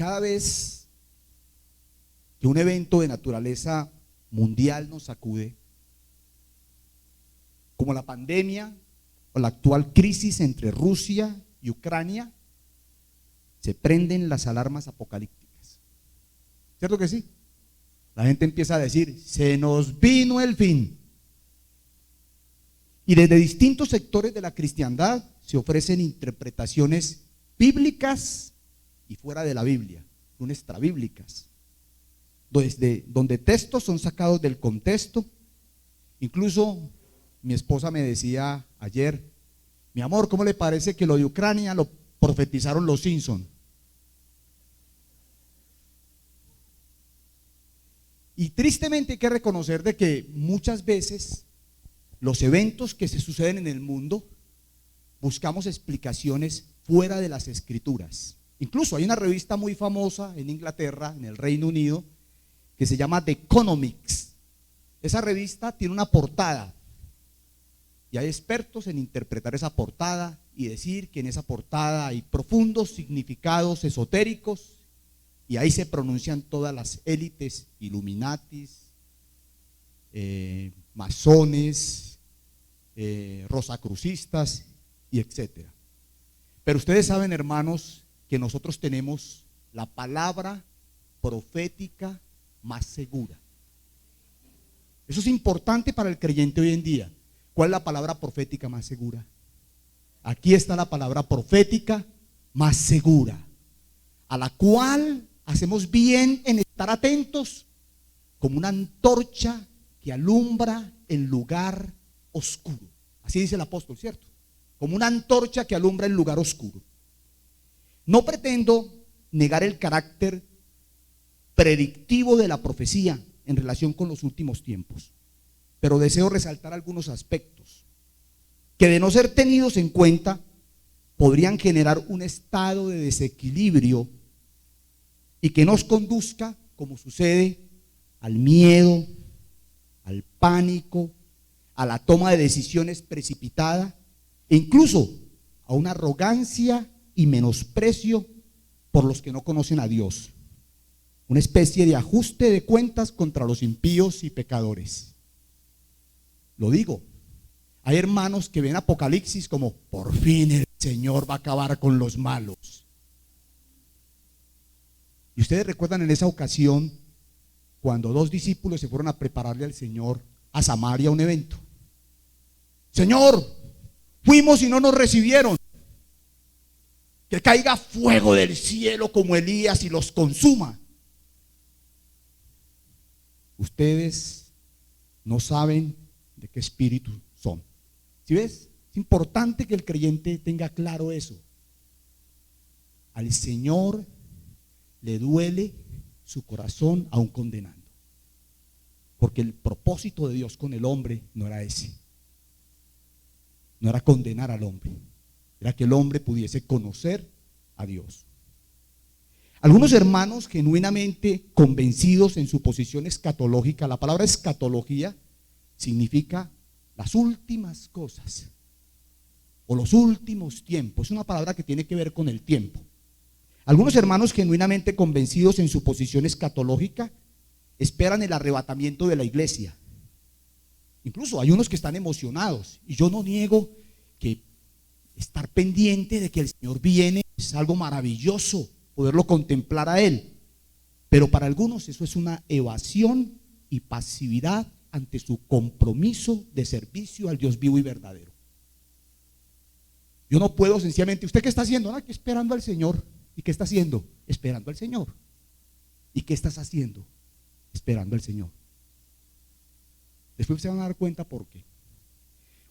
cada vez que un evento de naturaleza mundial nos sacude, como la pandemia o la actual crisis entre Rusia y Ucrania, se prenden las alarmas apocalípticas. ¿Cierto que sí? La gente empieza a decir, se nos vino el fin. Y desde distintos sectores de la cristiandad se ofrecen interpretaciones bíblicas y fuera de la Biblia, son extrabíblicas, donde textos son sacados del contexto. Incluso mi esposa me decía ayer, mi amor, ¿cómo le parece que lo de Ucrania lo profetizaron los Simpson? Y tristemente hay que reconocer de que muchas veces los eventos que se suceden en el mundo buscamos explicaciones fuera de las escrituras. Incluso hay una revista muy famosa en Inglaterra, en el Reino Unido, que se llama The Economics. Esa revista tiene una portada y hay expertos en interpretar esa portada y decir que en esa portada hay profundos significados esotéricos, y ahí se pronuncian todas las élites, Illuminatis, masones, rosacrucistas y etcétera. Pero ustedes saben, hermanos, que nosotros tenemos la palabra profética más segura. Eso es importante para el creyente hoy en día. ¿Cuál es la palabra profética más segura? Aquí está la palabra profética más segura, a la cual hacemos bien en estar atentos como una antorcha que alumbra el lugar oscuro. Así dice el apóstol, ¿cierto? Como una antorcha que alumbra el lugar oscuro. No pretendo negar el carácter predictivo de la profecía en relación con los últimos tiempos, pero deseo resaltar algunos aspectos que, de no ser tenidos en cuenta, podrían generar un estado de desequilibrio y que nos conduzca, como sucede, al miedo, al pánico, a la toma de decisiones precipitada e incluso a una arrogancia y menosprecio por los que no conocen a Dios. Una especie de ajuste de cuentas contra los impíos y pecadores. Lo digo, hay hermanos que ven Apocalipsis como, por fin el Señor va a acabar con los malos. Y ustedes recuerdan en esa ocasión cuando dos discípulos se fueron a prepararle al Señor a Samaria un evento. Señor, fuimos y no nos recibieron. Que caiga fuego del cielo como Elías y los consuma. Ustedes no saben de qué espíritu son. ¿Sí ves? Es importante que el creyente tenga claro eso. Al Señor le duele su corazón aún condenando, porque el propósito de Dios con el hombre no era ese. No era condenar al hombre, era que el hombre pudiese conocer a Dios. Algunos hermanos genuinamente convencidos en su posición escatológica, la palabra escatología significa las últimas cosas o los últimos tiempos, es una palabra que tiene que ver con el tiempo. Algunos hermanos genuinamente convencidos en su posición escatológica esperan el arrebatamiento de la iglesia. Incluso hay unos que están emocionados, y yo no niego que estar pendiente de que el Señor viene es algo maravilloso, poderlo contemplar a Él, pero para algunos eso es una evasión y pasividad ante su compromiso de servicio al Dios vivo y verdadero. Yo no puedo sencillamente, ¿usted qué está haciendo? Aquí esperando al Señor. ¿Y qué está haciendo? Esperando al Señor. ¿Y qué estás haciendo? Esperando al Señor. Después se van a dar cuenta por qué.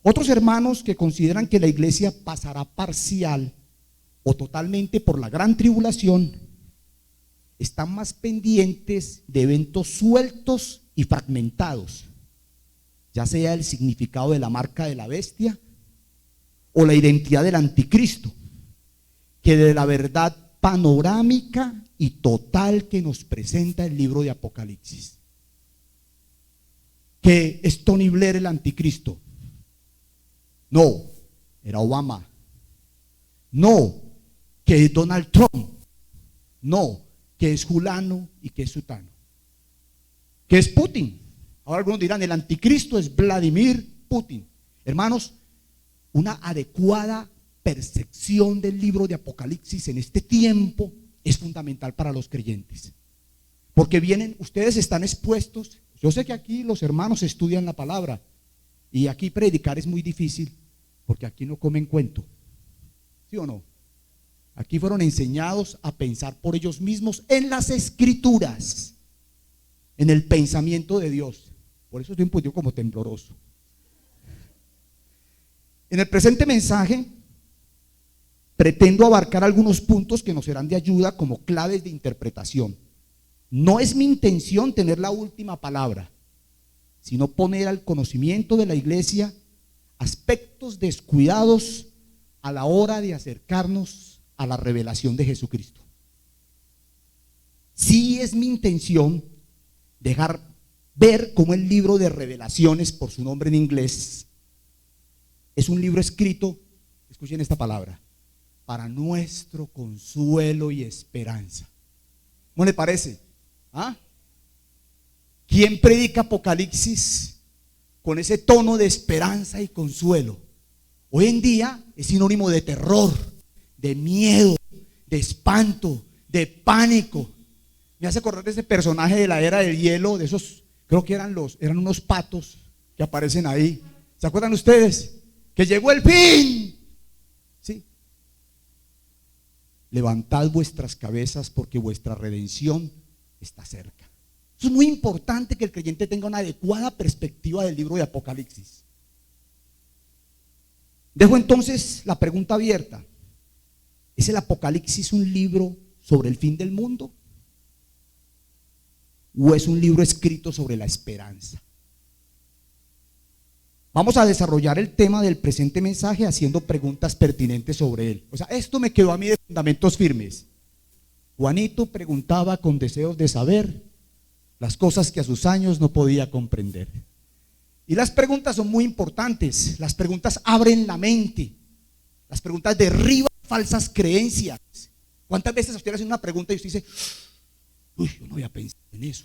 Otros hermanos que consideran que la iglesia pasará parcial o totalmente por la gran tribulación están más pendientes de eventos sueltos y fragmentados, ya sea el significado de la marca de la bestia o la identidad del anticristo, que de la verdad panorámica y total que nos presenta el libro de Apocalipsis. Que es Tony Blair el anticristo. No, era Obama. No, que es Donald Trump. No, qué es fulano y qué es sutano. ¿Qué es Putin? Ahora algunos dirán, el anticristo es Vladimir Putin. Hermanos, una adecuada percepción del libro de Apocalipsis en este tiempo es fundamental para los creyentes. Porque ustedes están expuestos. Yo sé que aquí los hermanos estudian la palabra y aquí predicar es muy difícil porque aquí no comen cuento. ¿Sí o no? Aquí fueron enseñados a pensar por ellos mismos en las escrituras, en el pensamiento de Dios. Por eso estoy un poquito como tembloroso. En el presente mensaje pretendo abarcar algunos puntos que nos serán de ayuda como claves de interpretación. No es mi intención tener la última palabra, sino poner al conocimiento de la iglesia aspectos descuidados a la hora de acercarnos a la revelación de Jesucristo. Sí es mi intención dejar ver cómo el libro de Revelaciones, por su nombre en inglés, es un libro escrito, escuchen esta palabra, para nuestro consuelo y esperanza. ¿Cómo le parece? ¿Ah? ¿Quién predica Apocalipsis con ese tono de esperanza y consuelo? Hoy en día es sinónimo de terror, de miedo, de espanto, de pánico. Me hace acordar de ese personaje de la era del hielo, de esos, creo que eran unos patos que aparecen ahí. ¿Se acuerdan ustedes? Que llegó el fin. ¿Sí? Levantad vuestras cabezas porque vuestra redención está cerca. Es muy importante que el creyente tenga una adecuada perspectiva del libro de Apocalipsis. Dejo entonces la pregunta abierta. ¿Es el Apocalipsis un libro sobre el fin del mundo? ¿O es un libro escrito sobre la esperanza? Vamos a desarrollar el tema del presente mensaje haciendo preguntas pertinentes sobre él. O sea, esto me quedó a mí de fundamentos firmes. Juanito preguntaba con deseos de saber las cosas que a sus años no podía comprender. Y las preguntas son muy importantes. Las preguntas abren la mente. Las preguntas derriban falsas creencias. ¿Cuántas veces usted hace una pregunta y usted dice, uy, yo no había pensado en eso?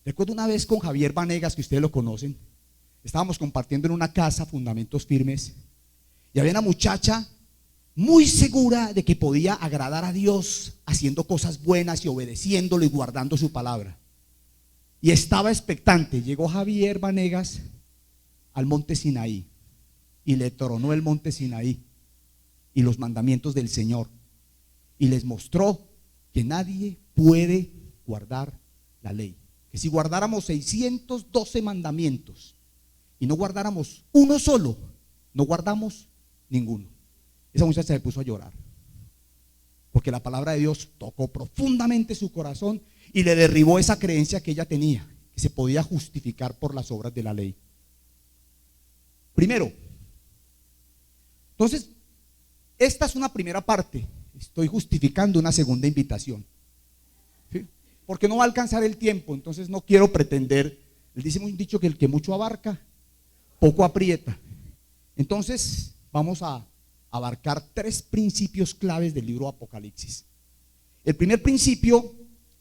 Recuerdo una vez con Javier Vanegas, que ustedes lo conocen. Estábamos compartiendo en una casa, fundamentos firmes, y había una muchacha muy segura de que podía agradar a Dios haciendo cosas buenas y obedeciéndolo y guardando su palabra. Y estaba expectante. Llegó Javier Vanegas al monte Sinaí y le tronó el monte Sinaí y los mandamientos del Señor y les mostró que nadie puede guardar la ley, que si guardáramos 612 mandamientos y no guardáramos uno solo, no guardamos ninguno. Esa muchacha se puso a llorar porque la palabra de Dios tocó profundamente su corazón y le derribó esa creencia que ella tenía, que se podía justificar por las obras de la ley. Primero, entonces, esta es una primera parte. Estoy justificando una segunda invitación, ¿sí? Porque no va a alcanzar el tiempo, entonces no quiero pretender. Él dice un dicho que el que mucho abarca, poco aprieta. Entonces, vamos a abarcar 3 principios claves del libro Apocalipsis. El primer principio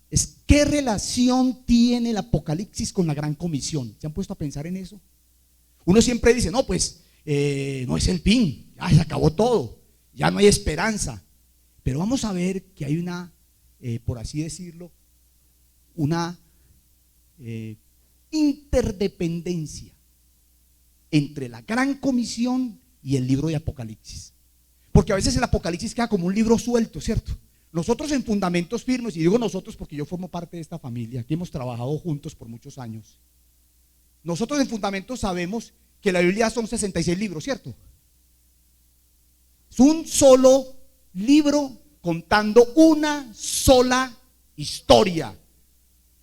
es: ¿qué relación tiene el Apocalipsis con la Gran Comisión? ¿Se han puesto a pensar en eso? Uno siempre dice, no, pues no es el fin, ya se acabó todo, ya no hay esperanza. Pero vamos a ver que hay una, por así decirlo, una interdependencia entre la Gran Comisión y el libro de Apocalipsis. Porque a veces el Apocalipsis queda como un libro suelto, ¿cierto? Nosotros en Fundamentos Firmes, y digo nosotros porque yo formo parte de esta familia, aquí hemos trabajado juntos por muchos años. Nosotros en Fundamentos sabemos que la Biblia son 66 libros, ¿cierto? Es un solo libro contando una sola historia.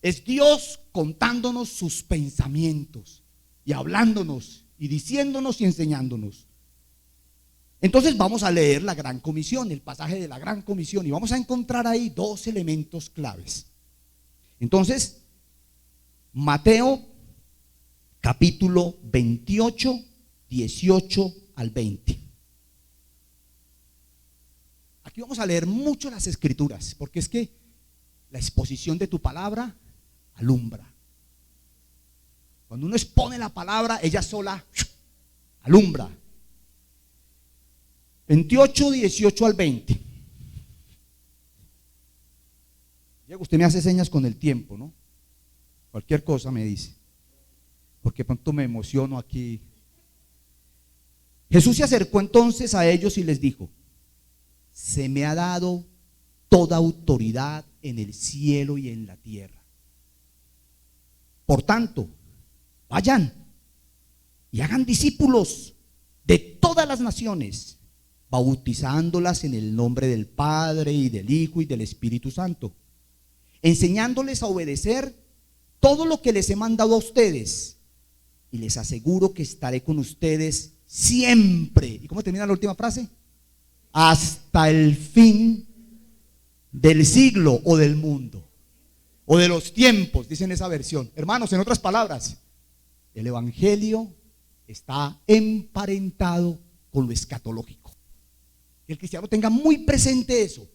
Es Dios contándonos sus pensamientos y hablándonos y diciéndonos y enseñándonos. Entonces vamos a leer la Gran Comisión, el pasaje de la Gran Comisión, y vamos a encontrar ahí 2 elementos claves. Entonces, Mateo capítulo 28, 18 al 20. Aquí vamos a leer mucho las escrituras, porque es que la exposición de tu palabra alumbra. Cuando uno expone la palabra, ella sola alumbra. 28, 18 al 20. Diego, usted me hace señas con el tiempo, ¿no? Cualquier cosa me dice, porque pronto me emociono aquí. Jesús se acercó entonces a ellos y les dijo: se me ha dado toda autoridad en el cielo y en la tierra. Por tanto, vayan y hagan discípulos de todas las naciones, bautizándolas en el nombre del Padre y del Hijo y del Espíritu Santo, enseñándoles a obedecer todo lo que les he mandado a ustedes, y les aseguro que estaré con ustedes siempre. ¿Y cómo termina la última frase? Hasta el fin del siglo o del mundo, o de los tiempos, dicen esa versión. Hermanos, en otras palabras, el evangelio está emparentado con lo escatológico. Que el cristiano tenga muy presente eso.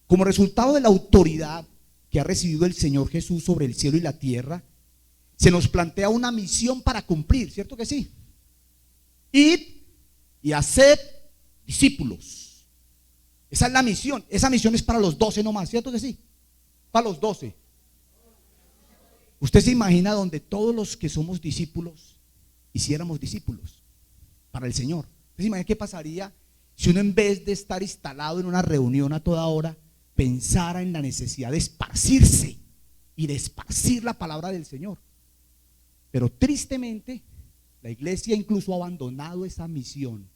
Como resultado de la autoridad que ha recibido el Señor Jesús sobre el cielo y la tierra, se nos plantea una misión para cumplir, ¿cierto que sí? Id y haced discípulos. Esa es la misión. Esa misión es para los 12 nomás, ¿cierto que sí? Para los 12. Usted se imagina donde todos los que somos discípulos hiciéramos discípulos para el Señor. ¿Usted se imagina qué pasaría si uno, en vez de estar instalado en una reunión a toda hora, pensara en la necesidad de esparcirse y de esparcir la palabra del Señor? Pero tristemente la iglesia incluso ha abandonado esa misión,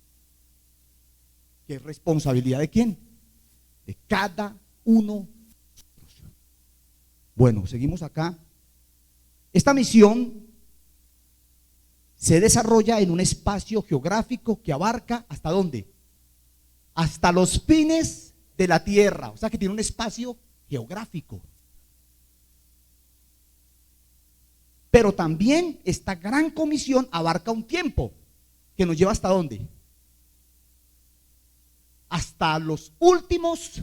que es responsabilidad ¿de quién? De cada uno. Bueno, seguimos acá. Esta misión se desarrolla en un espacio geográfico que abarca ¿hasta dónde? Hasta los fines de la tierra. O sea que tiene un espacio geográfico. Pero también esta gran comisión abarca un tiempo que nos lleva ¿hasta dónde? Hasta los últimos,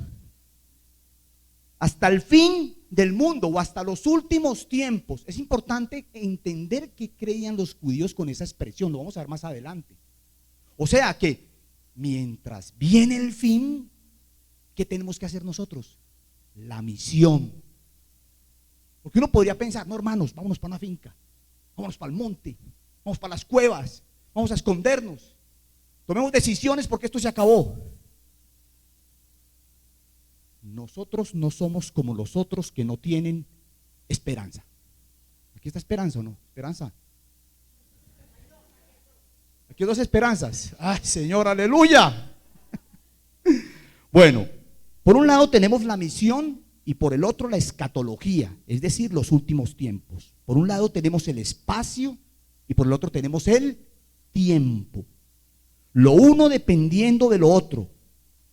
hasta el fin del mundo, o hasta los últimos tiempos. Es importante entender qué creían los judíos con esa expresión. Lo vamos a ver más adelante. O sea que mientras viene el fin, ¿qué tenemos que hacer nosotros? La misión. Porque uno podría pensar: no, hermanos, vámonos para una finca, vámonos para el monte, vamos para las cuevas, vamos a escondernos, tomemos decisiones porque esto se acabó. Nosotros no somos como los otros que no tienen esperanza. ¿Aquí está esperanza o no? Esperanza. Aquí hay dos esperanzas. ¡Ay, Señor, aleluya! Bueno, por un lado tenemos la misión y por el otro la escatología, es decir, los últimos tiempos. Por un lado tenemos el espacio y por el otro tenemos el tiempo. Lo uno dependiendo de lo otro.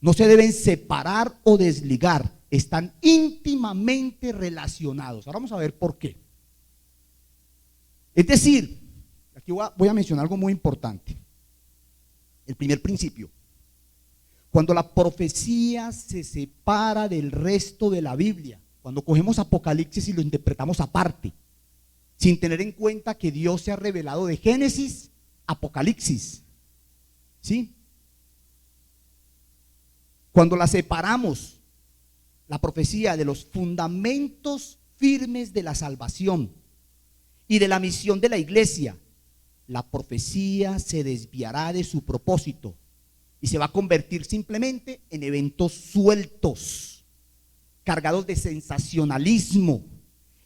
No se deben separar o desligar, están íntimamente relacionados. Ahora vamos a ver por qué. Es decir, aquí voy a mencionar algo muy importante. El primer principio: cuando la profecía se separa del resto de la Biblia, cuando cogemos Apocalipsis y lo interpretamos aparte, sin tener en cuenta que Dios se ha revelado de Génesis a Apocalipsis, ¿sí? Cuando la separamos, la profecía, de los fundamentos firmes de la salvación y de la misión de la iglesia, la profecía se desviará de su propósito y se va a convertir simplemente en eventos sueltos, cargados de sensacionalismo,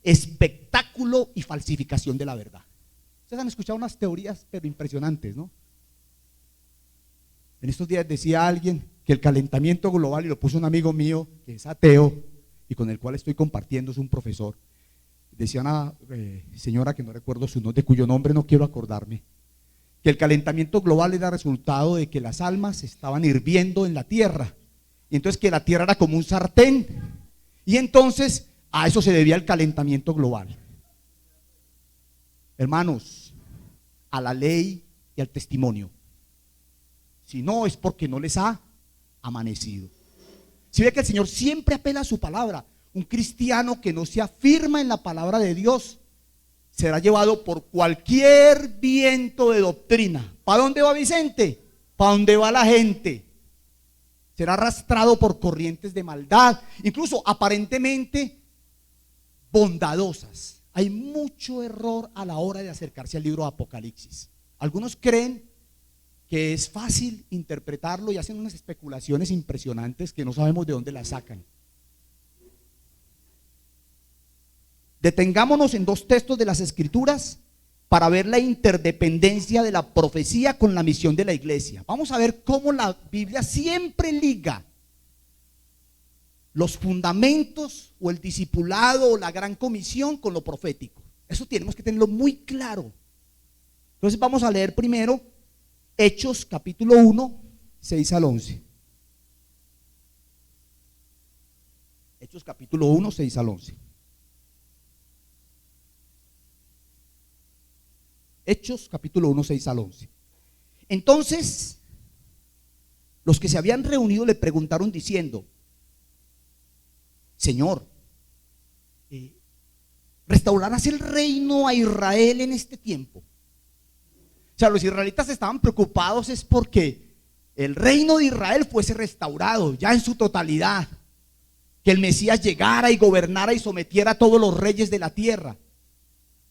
espectáculo y falsificación de la verdad. Ustedes han escuchado unas teorías pero impresionantes, ¿no? En estos días decía alguien que el calentamiento global, y lo puso un amigo mío que es ateo y con el cual estoy compartiendo, es un profesor. Decía una señora que no recuerdo su nombre, de cuyo nombre no quiero acordarme, que el calentamiento global era resultado de que las almas estaban hirviendo en la tierra, y entonces que la tierra era como un sartén, y entonces a eso se debía el calentamiento global. Hermanos, a la ley y al testimonio. Si no, es porque no les ha amanecido. Si ve que el Señor siempre apela a su palabra. Un cristiano que no se afirma en la palabra de Dios será llevado por cualquier viento de doctrina. ¿Para dónde va Vicente? ¿Para dónde va la gente? Será arrastrado por corrientes de maldad, incluso aparentemente bondadosas. Hay mucho error a la hora de acercarse al libro de Apocalipsis. Algunos creen que es fácil interpretarlo y hacen unas especulaciones impresionantes que no sabemos de dónde las sacan. Detengámonos en dos textos de las Escrituras para ver la interdependencia de la profecía con la misión de la iglesia. Vamos a ver cómo la Biblia siempre liga los fundamentos o el discipulado o la gran comisión con lo profético. Eso tenemos que tenerlo muy claro. Entonces vamos a leer primero Hechos capítulo 1, 6 al 11. Hechos capítulo 1, 6 al 11. Hechos capítulo 1, 6 al 11. Entonces, los que se habían reunido le preguntaron diciendo: Señor, ¿restaurarás el reino a Israel en este tiempo? O sea, los israelitas estaban preocupados es porque el reino de Israel fuese restaurado ya en su totalidad, que el Mesías llegara y gobernara y sometiera a todos los reyes de la tierra.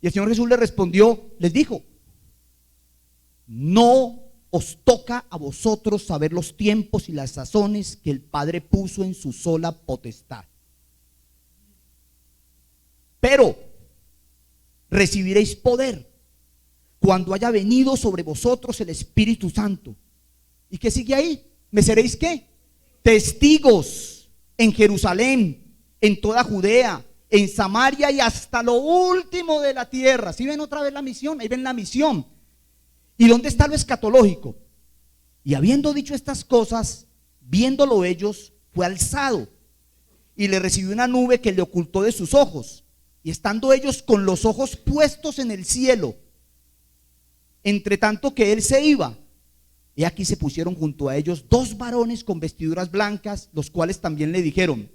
Y el Señor Jesús les respondió, les dijo: no os toca a vosotros saber los tiempos y las sazones que el Padre puso en su sola potestad, pero recibiréis poder cuando haya venido sobre vosotros el Espíritu Santo. ¿Y qué sigue ahí? ¿Me seréis qué? Testigos en Jerusalén, en toda Judea, en Samaria y hasta lo último de la tierra. ¿Sí ven otra vez la misión? Ahí ven la misión. ¿Y dónde está lo escatológico? Y habiendo dicho estas cosas, viéndolo ellos, fue alzado y le recibió una nube que le ocultó de sus ojos. Y estando ellos con los ojos puestos en el cielo, entre tanto que él se iba, y aquí se pusieron junto a ellos dos varones con vestiduras blancas, los cuales también le dijeron: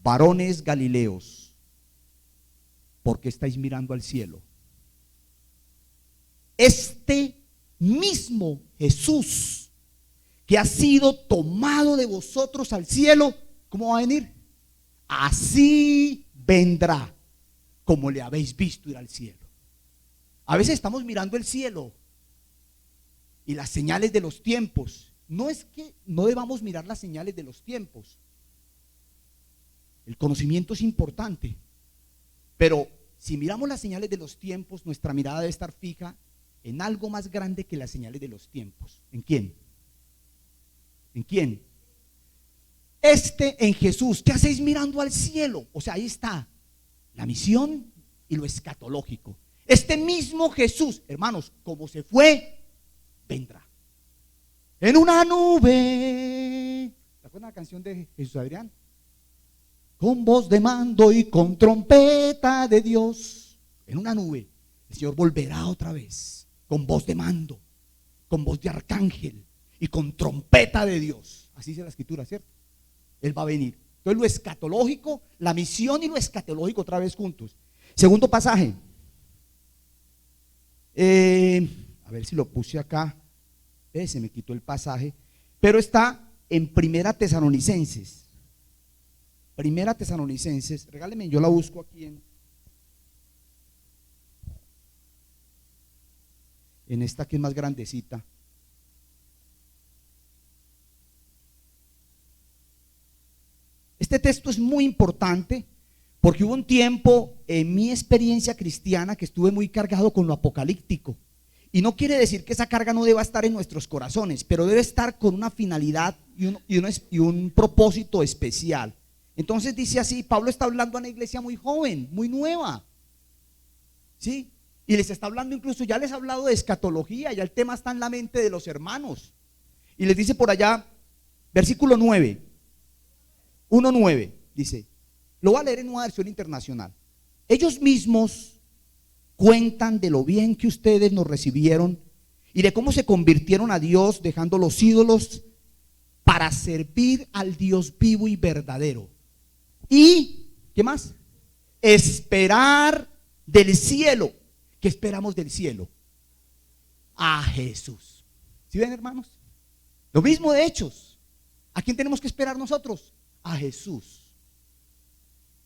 varones galileos, ¿por qué estáis mirando al cielo? Este mismo Jesús que ha sido tomado de vosotros al cielo, ¿cómo va a venir? Así vendrá, como le habéis visto ir al cielo. A veces estamos mirando el cielo y las señales de los tiempos. No es que no debamos mirar las señales de los tiempos. El conocimiento es importante, pero si miramos las señales de los tiempos, nuestra mirada debe estar fija en algo más grande que las señales de los tiempos. ¿En quién? ¿En quién? En Jesús. ¿Qué hacéis mirando al cielo? O sea, ahí está la misión y lo escatológico. Este mismo Jesús, hermanos, como se fue, vendrá en una nube. ¿Se acuerdan la canción de Jesús Adrián? Con voz de mando y con trompeta de Dios. En una nube el Señor volverá otra vez, con voz de mando, con voz de arcángel y con trompeta de Dios. Así dice la escritura, ¿cierto? Él va a venir. Entonces lo escatológico, la misión y lo escatológico otra vez juntos. Segundo pasaje. A ver si lo puse acá. Se me quitó el pasaje, pero está en Primera Tesalonicenses. Primera Tesalonicenses, regáleme, yo la busco aquí en esta que es más grandecita. Este texto es muy importante porque hubo un tiempo en mi experiencia cristiana que estuve muy cargado con lo apocalíptico. Y no quiere decir que esa carga no deba estar en nuestros corazones, pero debe estar con una finalidad y un propósito especial. Entonces dice así, Pablo está hablando a una iglesia muy joven, muy nueva, ¿sí? Y les está hablando, incluso ya les ha hablado de escatología, ya el tema está en la mente de los hermanos. Y les dice por allá, versículo 9, 1:9, dice, lo voy a leer en una versión internacional. Ellos mismos cuentan de lo bien que ustedes nos recibieron y de cómo se convirtieron a Dios dejando los ídolos para servir al Dios vivo y verdadero, Y, ¿qué más? Esperar del cielo. ¿Qué esperamos del cielo? A Jesús. ¿Sí ven, hermanos? Lo mismo de Hechos. ¿A quién tenemos que esperar nosotros? A Jesús.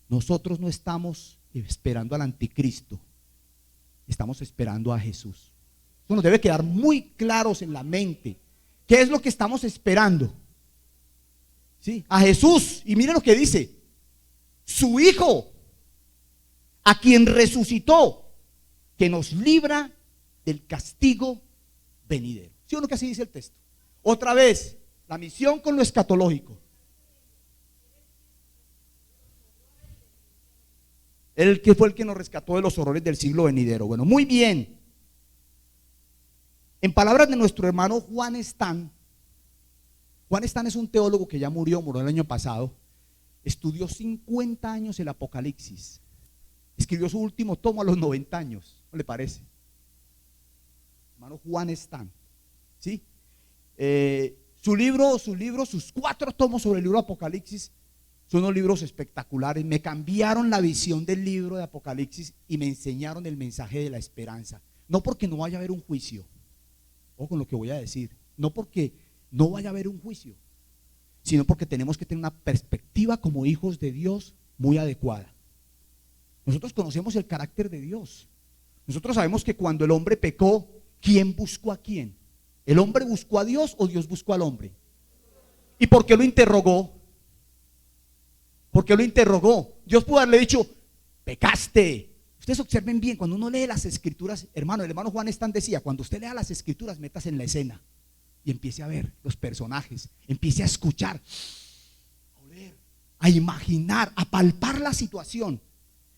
Nosotros no estamos esperando al anticristo, estamos esperando a Jesús. Eso nos debe quedar muy claros en la mente. ¿Qué es lo que estamos esperando? ¿Sí? A Jesús. Y miren lo que dice: su Hijo, a quien resucitó, que nos libra del castigo venidero. ¿Sí o no que así dice el texto? Otra vez, la misión con lo escatológico. Él que fue el que nos rescató de los horrores del siglo venidero. Bueno, muy bien. En palabras de nuestro hermano Juan Stan. Juan Stan es un teólogo que ya murió el año pasado. Estudió 50 años el Apocalipsis. Escribió su último tomo a los 90 años. ¿No le parece? Hermano Juan Stan. ¿Sí? Sus 4 tomos sobre el libro Apocalipsis son unos libros espectaculares. Me cambiaron la visión del libro de Apocalipsis y me enseñaron el mensaje de la esperanza. No porque no vaya a haber un juicio, o con lo que voy a decir, no porque no vaya a haber un juicio, sino porque tenemos que tener una perspectiva como hijos de Dios muy adecuada. Nosotros conocemos el carácter de Dios. Nosotros sabemos que cuando el hombre pecó, ¿quién buscó a quién? ¿El hombre buscó a Dios o Dios buscó al hombre? ¿Y por qué lo interrogó? Porque lo interrogó. Dios pudo haberle dicho: pecaste. Ustedes observen bien, cuando uno lee las escrituras, hermano, el hermano Juan Stan decía: cuando usted lea las escrituras, métase en la escena y empiece a ver los personajes, empiece a escuchar, a oler, a imaginar, a palpar la situación,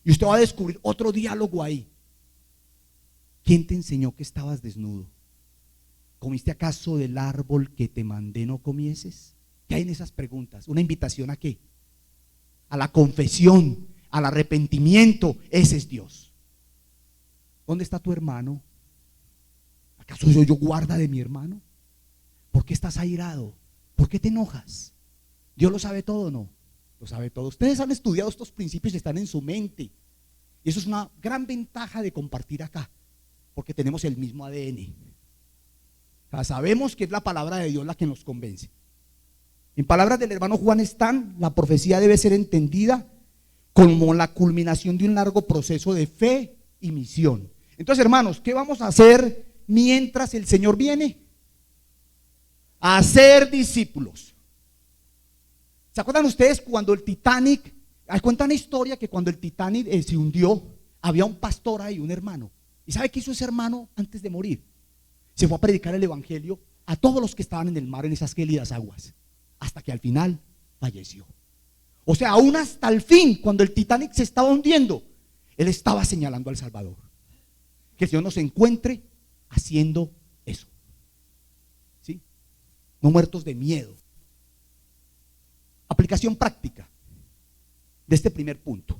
y usted va a descubrir otro diálogo ahí. ¿Quién te enseñó que estabas desnudo? ¿Comiste acaso del árbol que te mandé no comieses? ¿Qué hay en esas preguntas? ¿Una invitación a qué? A la confesión, al arrepentimiento. Ese es Dios. ¿Dónde está tu hermano? ¿Acaso soy yo guarda de mi hermano? ¿Por qué estás airado? ¿Por qué te enojas? ¿Dios lo sabe todo o no? Lo sabe todo. Ustedes han estudiado estos principios y están en su mente. Y eso es una gran ventaja de compartir acá, porque tenemos el mismo ADN. O sea, sabemos que es la palabra de Dios la que nos convence. En palabras del hermano Juan Stan, la profecía debe ser entendida como la culminación de un largo proceso de fe y misión. Entonces, hermanos, ¿qué vamos a hacer mientras el Señor viene? A ser discípulos. ¿Se acuerdan ustedes cuando el Titanic, cuentan una historia que cuando el Titanic se hundió, había un pastor ahí, un hermano? ¿Y sabe qué hizo ese hermano antes de morir? Se fue a predicar el evangelio a todos los que estaban en el mar, en esas gélidas aguas, hasta que al final falleció. O sea, aún hasta el fin, cuando el Titanic se estaba hundiendo, él estaba señalando al Salvador. Que el Señor nos encuentre haciendo eso. ¿Sí? No muertos de miedo. Aplicación práctica de este primer punto.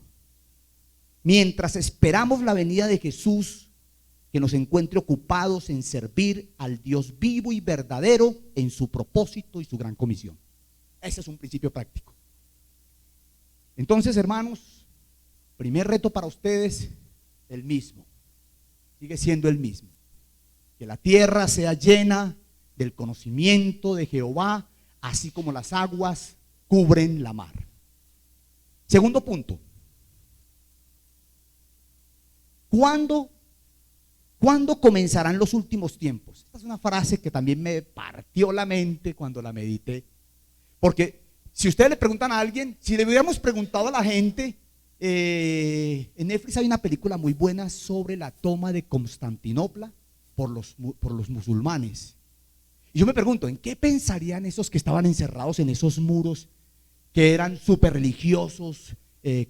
Mientras esperamos la venida de Jesús, que nos encuentre ocupados en servir al Dios vivo y verdadero en su propósito y su gran comisión. Ese es un principio práctico. Entonces, hermanos, primer reto para ustedes, el mismo. Sigue siendo el mismo. Que la tierra sea llena del conocimiento de Jehová, así como las aguas cubren la mar. Segundo punto. ¿Cuándo comenzarán los últimos tiempos? Esta es una frase que también me partió la mente cuando la medité. Porque si ustedes le preguntan a alguien, si le hubiéramos preguntado a la gente, en Netflix hay una película muy buena sobre la toma de Constantinopla por los musulmanes. Y yo me pregunto, ¿en qué pensarían esos que estaban encerrados en esos muros, que eran súper religiosos,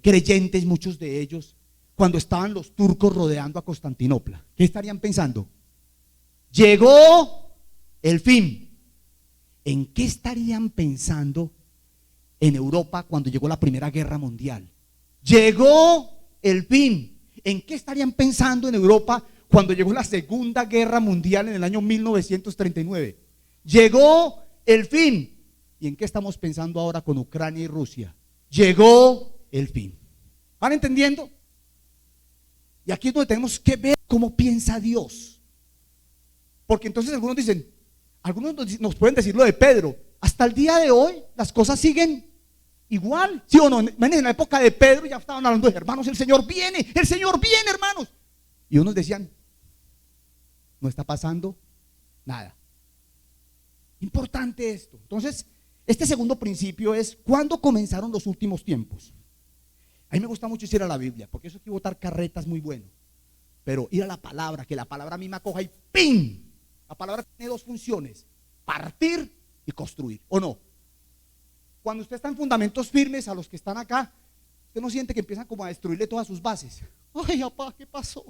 creyentes muchos de ellos, cuando estaban los turcos rodeando a Constantinopla? ¿Qué estarían pensando? Llegó el fin. ¿En qué estarían pensando en Europa cuando llegó la Primera Guerra Mundial? Llegó el fin. ¿En qué estarían pensando en Europa cuando llegó la Segunda Guerra Mundial en el año 1939? Llegó el fin. ¿Y en qué estamos pensando ahora con Ucrania y Rusia? Llegó el fin. ¿Van entendiendo? Y aquí es donde tenemos que ver cómo piensa Dios. Porque entonces algunos nos pueden decir lo de Pedro. Hasta el día de hoy las cosas siguen igual, ¿sí o no? En la época de Pedro ya estaban hablando de hermanos, el Señor viene, hermanos. Y unos decían, no está pasando nada. Importante esto. Entonces, este segundo principio es, ¿cuándo comenzaron los últimos tiempos? A mí me gusta mucho ir a la Biblia, porque eso aquí botar carretas muy bueno. Pero ir a la palabra, que la palabra misma coja y ¡pim! La palabra tiene dos funciones, partir y construir, ¿o no? Cuando usted está en fundamentos firmes, a los que están acá, usted no siente que empiezan como a destruirle todas sus bases. Ay, papá, ¿qué pasó?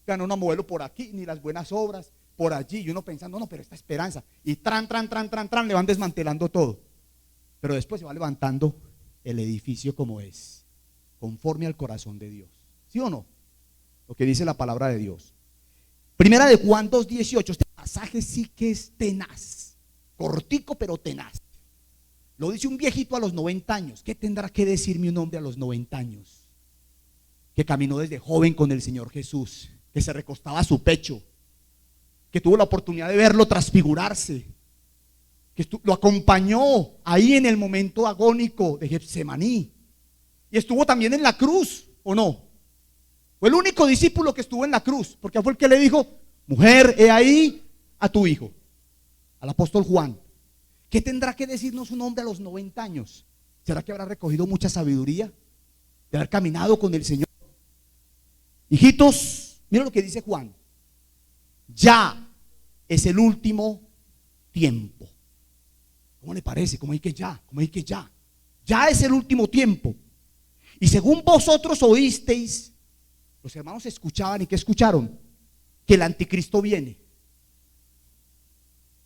Ganó una modelo por aquí, ni las buenas obras por allí, y uno pensando, no, pero esta esperanza, y tran, le van desmantelando todo. Pero después se va levantando el edificio como es, conforme al corazón de Dios. ¿Sí o no? Lo que dice la palabra de Dios. Primera de Juan 2:18, este pasaje sí que es tenaz, cortico pero tenaz. Lo dice un viejito a los 90 años. ¿Qué tendrá que decirme un hombre a los 90 años? Que caminó desde joven con el Señor Jesús, que se recostaba a su pecho, que tuvo la oportunidad de verlo transfigurarse, que lo acompañó ahí en el momento agónico de Getsemaní, y estuvo también en la cruz, ¿o no? Fue el único discípulo que estuvo en la cruz, porque fue el que le dijo, mujer, he ahí a tu hijo, al apóstol Juan. ¿Qué tendrá que decirnos un hombre a los 90 años? ¿Será que habrá recogido mucha sabiduría de haber caminado con el Señor? Hijitos, miren lo que dice Juan. Ya es el último tiempo. ¿Cómo le parece? ¿Cómo hay que ya? ¿Cómo hay que ya? Ya es el último tiempo. Y según vosotros oísteis, los hermanos escuchaban, ¿y qué escucharon? Que el anticristo viene.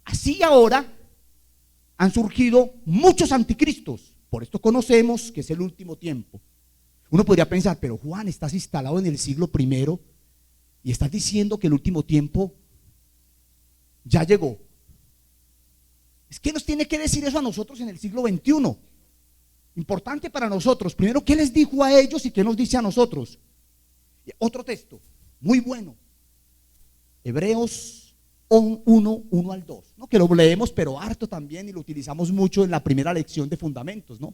Así ahora han surgido muchos anticristos. Por esto conocemos que es el último tiempo. Uno podría pensar, pero Juan, estás instalado en el siglo I y estás diciendo que el último tiempo ya llegó. Es que nos tiene que decir eso a nosotros en el siglo XXI. Importante para nosotros. Primero, ¿qué les dijo a ellos y qué nos dice a nosotros? Otro texto, muy bueno. Hebreos 1 al 2, ¿no? Que lo leemos pero harto también y lo utilizamos mucho en la primera lección de fundamentos, ¿no?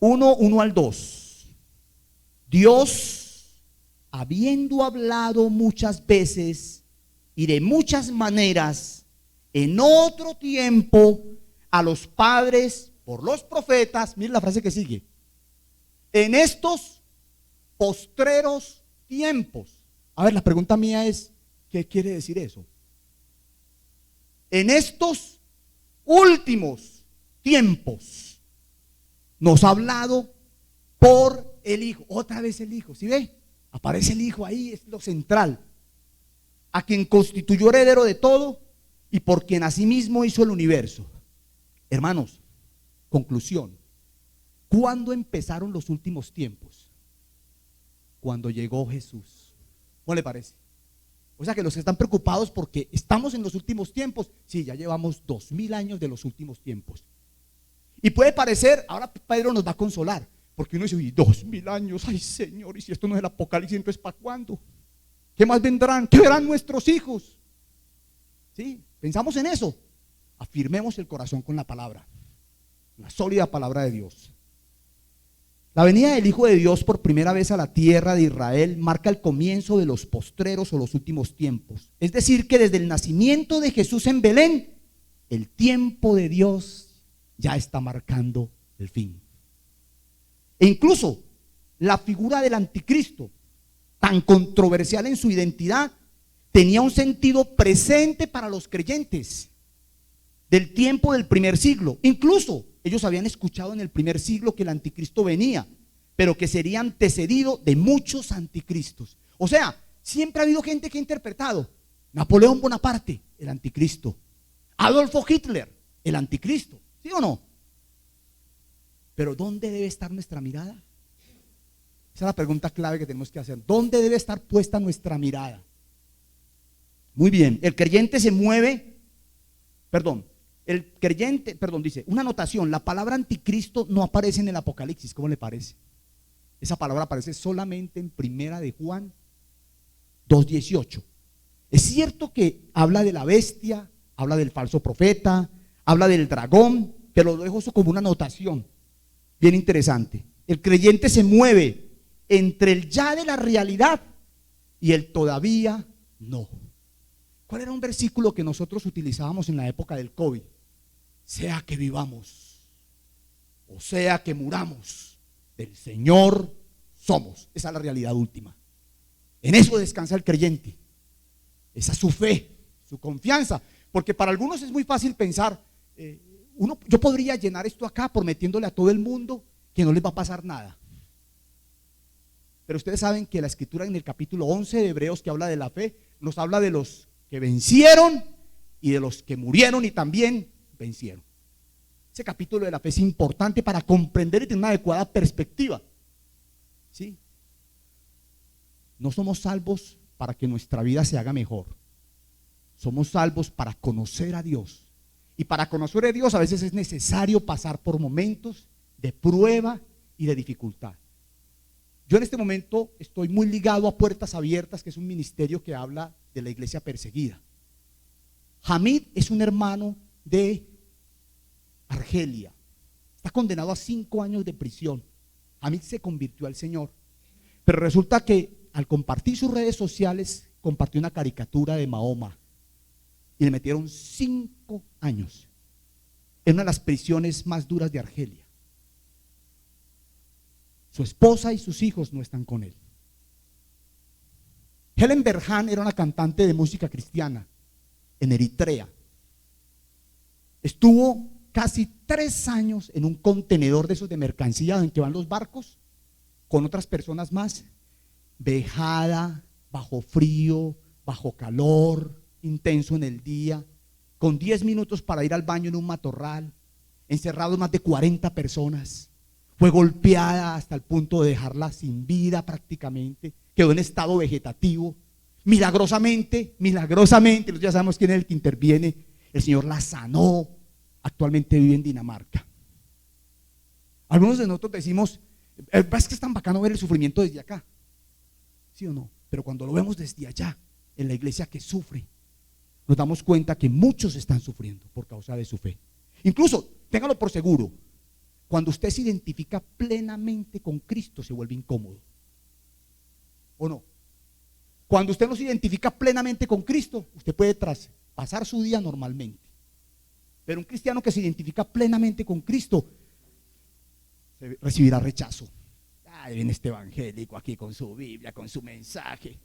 1 al 2. Dios, habiendo hablado muchas veces y de muchas maneras en otro tiempo a los padres por los profetas, miren la frase que sigue, en estos postreros tiempos. A ver, la pregunta mía es, ¿qué quiere decir eso? En estos últimos tiempos nos ha hablado por el Hijo. Otra vez el Hijo, ¿sí ve? Aparece el Hijo ahí, es lo central. A quien constituyó heredero de todo y por quien asimismo hizo el universo. Hermanos, conclusión. ¿Cuándo empezaron los últimos tiempos? Cuando llegó Jesús. ¿Cómo le parece? O sea que los que están preocupados porque estamos en los últimos tiempos, sí, ya llevamos 2000 años de los últimos tiempos. Y puede parecer, ahora Pedro nos va a consolar, porque uno dice, uy, 2000 años, ay Señor, y si esto no es el Apocalipsis, entonces ¿para cuándo? ¿Qué más vendrán? ¿Qué verán nuestros hijos? Sí, pensamos en eso. Afirmemos el corazón con la palabra, la sólida palabra de Dios. La venida del Hijo de Dios por primera vez a la tierra de Israel marca el comienzo de los postreros o los últimos tiempos. Es decir, que desde el nacimiento de Jesús en Belén, el tiempo de Dios ya está marcando el fin. E incluso la figura del anticristo, tan controversial en su identidad, tenía un sentido presente para los creyentes del tiempo del primer siglo. Incluso ellos habían escuchado en el primer siglo que el anticristo venía, pero que sería antecedido de muchos anticristos. O sea, siempre ha habido gente que ha interpretado Napoleón Bonaparte, el anticristo, Adolfo Hitler, el anticristo, ¿sí o no? Pero ¿dónde debe estar nuestra mirada? Esa es la pregunta clave que tenemos que hacer. ¿Dónde debe estar puesta nuestra mirada? Muy bien, el creyente se mueve, El creyente, perdón, dice, una anotación, la palabra anticristo no aparece en el Apocalipsis, ¿cómo le parece? Esa palabra aparece solamente en Primera de Juan 2:18. Es cierto que habla de la bestia, habla del falso profeta, habla del dragón, pero lo dejo eso como una anotación bien interesante. El creyente se mueve entre el ya de la realidad y el todavía no. ¿Cuál era un versículo que nosotros utilizábamos en la época del COVID? Sea que vivamos o sea que muramos, del Señor somos. Esa es la realidad última. En eso descansa el creyente. Esa es su fe, su confianza. Porque para algunos es muy fácil pensar, yo podría llenar esto acá prometiéndole a todo el mundo que no les va a pasar nada. Pero ustedes saben que la escritura en el capítulo 11 de Hebreos, que habla de la fe, nos habla de los que vencieron y de los que murieron y también vencieron. Ese capítulo de la fe es importante para comprender y tener una adecuada perspectiva. ¿Sí? No somos salvos para que nuestra vida se haga mejor. Somos salvos para conocer a Dios. Y para conocer a Dios a veces es necesario pasar por momentos de prueba y de dificultad. Yo en este momento estoy muy ligado a Puertas Abiertas, que es un ministerio que habla de la iglesia perseguida. Hamid es un hermano de Argelia. Está condenado a 5 años de prisión. Hamid se convirtió al Señor. Pero resulta que al compartir sus redes sociales, compartió una caricatura de Mahoma. Y le metieron 5 años en una de las prisiones más duras de Argelia. Su esposa y sus hijos no están con él. Helen Berhan era una cantante de música cristiana en Eritrea. Estuvo casi 3 años en un contenedor de esos de mercancía en que van los barcos con otras personas más, vejada, bajo frío, bajo calor intenso en el día, con 10 minutos para ir al baño en un matorral, encerrados más de 40 personas. Fue golpeada hasta el punto de dejarla sin vida prácticamente, quedó en estado vegetativo. Milagrosamente, ya sabemos quién es el que interviene, el Señor la sanó, actualmente vive en Dinamarca. Algunos de nosotros decimos, es que es tan bacano ver el sufrimiento desde acá, ¿sí o no? Pero cuando lo vemos desde allá, en la iglesia que sufre, nos damos cuenta que muchos están sufriendo por causa de su fe. Incluso, téngalo por seguro, cuando usted se identifica plenamente con Cristo se vuelve incómodo, ¿o no? Cuando usted no se identifica plenamente con Cristo, usted puede pasar su día normalmente. Pero un cristiano que se identifica plenamente con Cristo recibirá rechazo. Ahí viene este evangélico aquí con su Biblia, con su mensaje.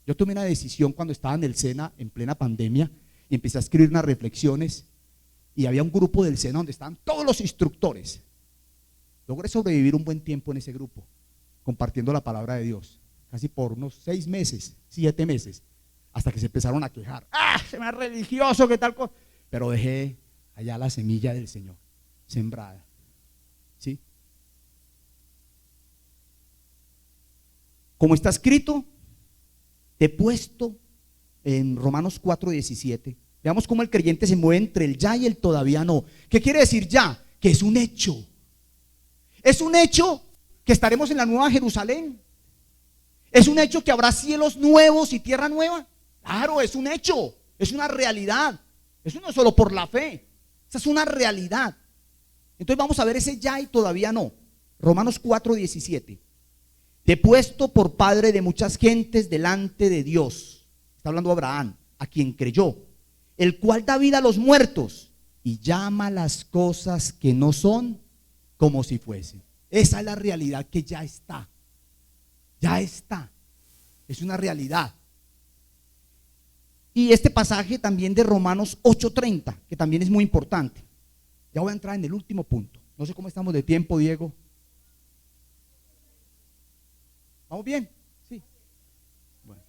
Yo tomé una decisión cuando estaba en el SENA en plena pandemia y empecé a escribir unas reflexiones y había un grupo del SENA donde estaban todos los instructores. Logré sobrevivir un buen tiempo en ese grupo, compartiendo la palabra de Dios, casi por unos 6 meses, 7 meses, hasta que se empezaron a quejar. Se me es religioso, qué tal cosa. Pero dejé allá la semilla del Señor sembrada. ¿Sí? Como está escrito, te he puesto en Romanos 4:17. Veamos cómo el creyente se mueve entre el ya y el todavía no. ¿Qué quiere decir ya? Que es un hecho. Es un hecho que estaremos en la nueva Jerusalén. Es un hecho que habrá cielos nuevos y tierra nueva. Claro, es un hecho, es una realidad. Eso no es solo por la fe, esa es una realidad. Entonces vamos a ver ese ya y todavía no. Romanos 4:17. Te he puesto por padre de muchas gentes delante de Dios. Está hablando Abraham, a quien creyó, el cual da vida a los muertos y llama las cosas que no son como si fuesen. Esa es la realidad que ya está. Ya está. Es una realidad. Y este pasaje también de Romanos 8:30, que también es muy importante. Ya voy a entrar en el último punto. No sé cómo estamos de tiempo, Diego. ¿Vamos bien? Sí. Bueno.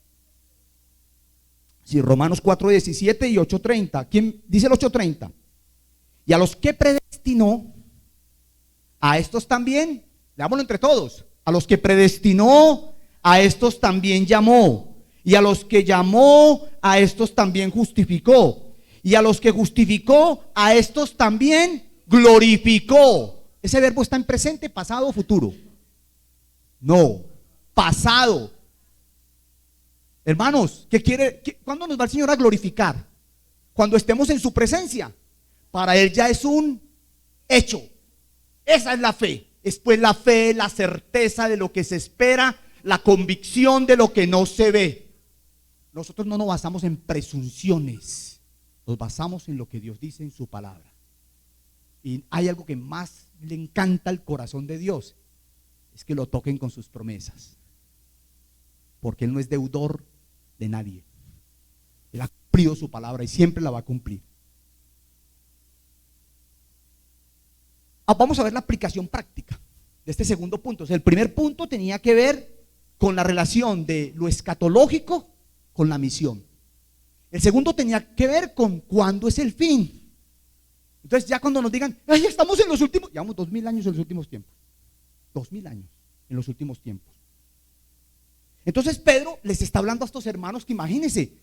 Sí, Romanos 4:17 y 8:30. ¿Quién dice el 8:30? Y a los que predestinó, a estos también, leámoslo entre todos, a los que predestinó, a estos también llamó. Y a los que llamó, a estos también justificó. Y a los que justificó, a estos también glorificó. Ese verbo está en presente, pasado o futuro. No, pasado. Hermanos, ¿cuándo nos va el Señor a glorificar? Cuando estemos en su presencia. Para Él ya es un hecho. Esa es la fe. Después la fe, la certeza de lo que se espera, la convicción de lo que no se ve. Nosotros no nos basamos en presunciones, nos basamos en lo que Dios dice en su palabra. Y hay algo que más le encanta al corazón de Dios, es que lo toquen con sus promesas, porque Él no es deudor de nadie. Él ha cumplido su palabra y siempre la va a cumplir. Vamos a ver la aplicación práctica de este segundo punto. O sea, el primer punto tenía que ver con la relación de lo escatológico con la misión. El segundo tenía que ver con cuándo es el fin. Entonces ya cuando nos digan, ay, estamos en los últimos, llevamos 2000 años en los últimos tiempos. 2000 años en los últimos tiempos. Entonces Pedro les está hablando a estos hermanos que imagínense,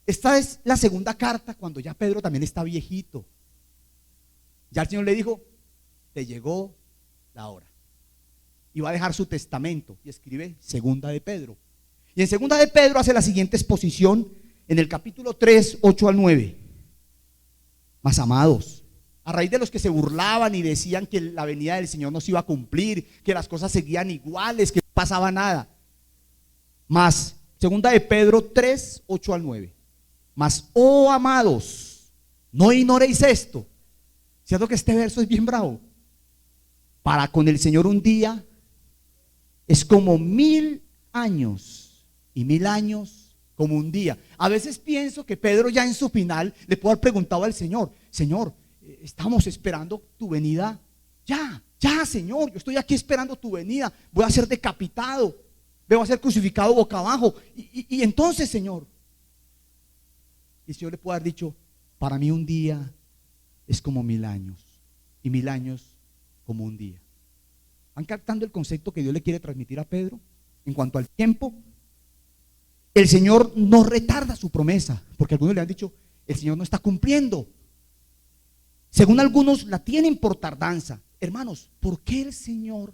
esta es la segunda carta cuando ya Pedro también está viejito. Ya el Señor le dijo, te llegó la hora. Y va a dejar su testamento y escribe segunda de Pedro. Y en segunda de Pedro hace la siguiente exposición en el capítulo 3, 8 al 9. Más amados, a raíz de los que se burlaban y decían que la venida del Señor no se iba a cumplir, que las cosas seguían iguales, que no pasaba nada. Más, segunda de Pedro 3, 8 al 9. Mas, oh amados, no ignoréis esto. ¿Cierto que este verso es bien bravo? Para con el Señor un día es como 1000 años y 1000 años como un día. A veces pienso que Pedro ya en su final le pudo haber preguntado al Señor, Señor, estamos esperando tu venida. Ya, Señor, yo estoy aquí esperando tu venida. Voy a ser decapitado, voy a ser crucificado boca abajo. Y entonces, Señor, y el Señor le puede haber dicho, para mí un día es como 1000 años y 1000 años como un día. ¿Van captando el concepto que Dios le quiere transmitir a Pedro en cuanto al tiempo? El Señor no retarda su promesa, porque algunos le han dicho, el Señor no está cumpliendo. Según algunos la tienen por tardanza. Hermanos, ¿por qué el Señor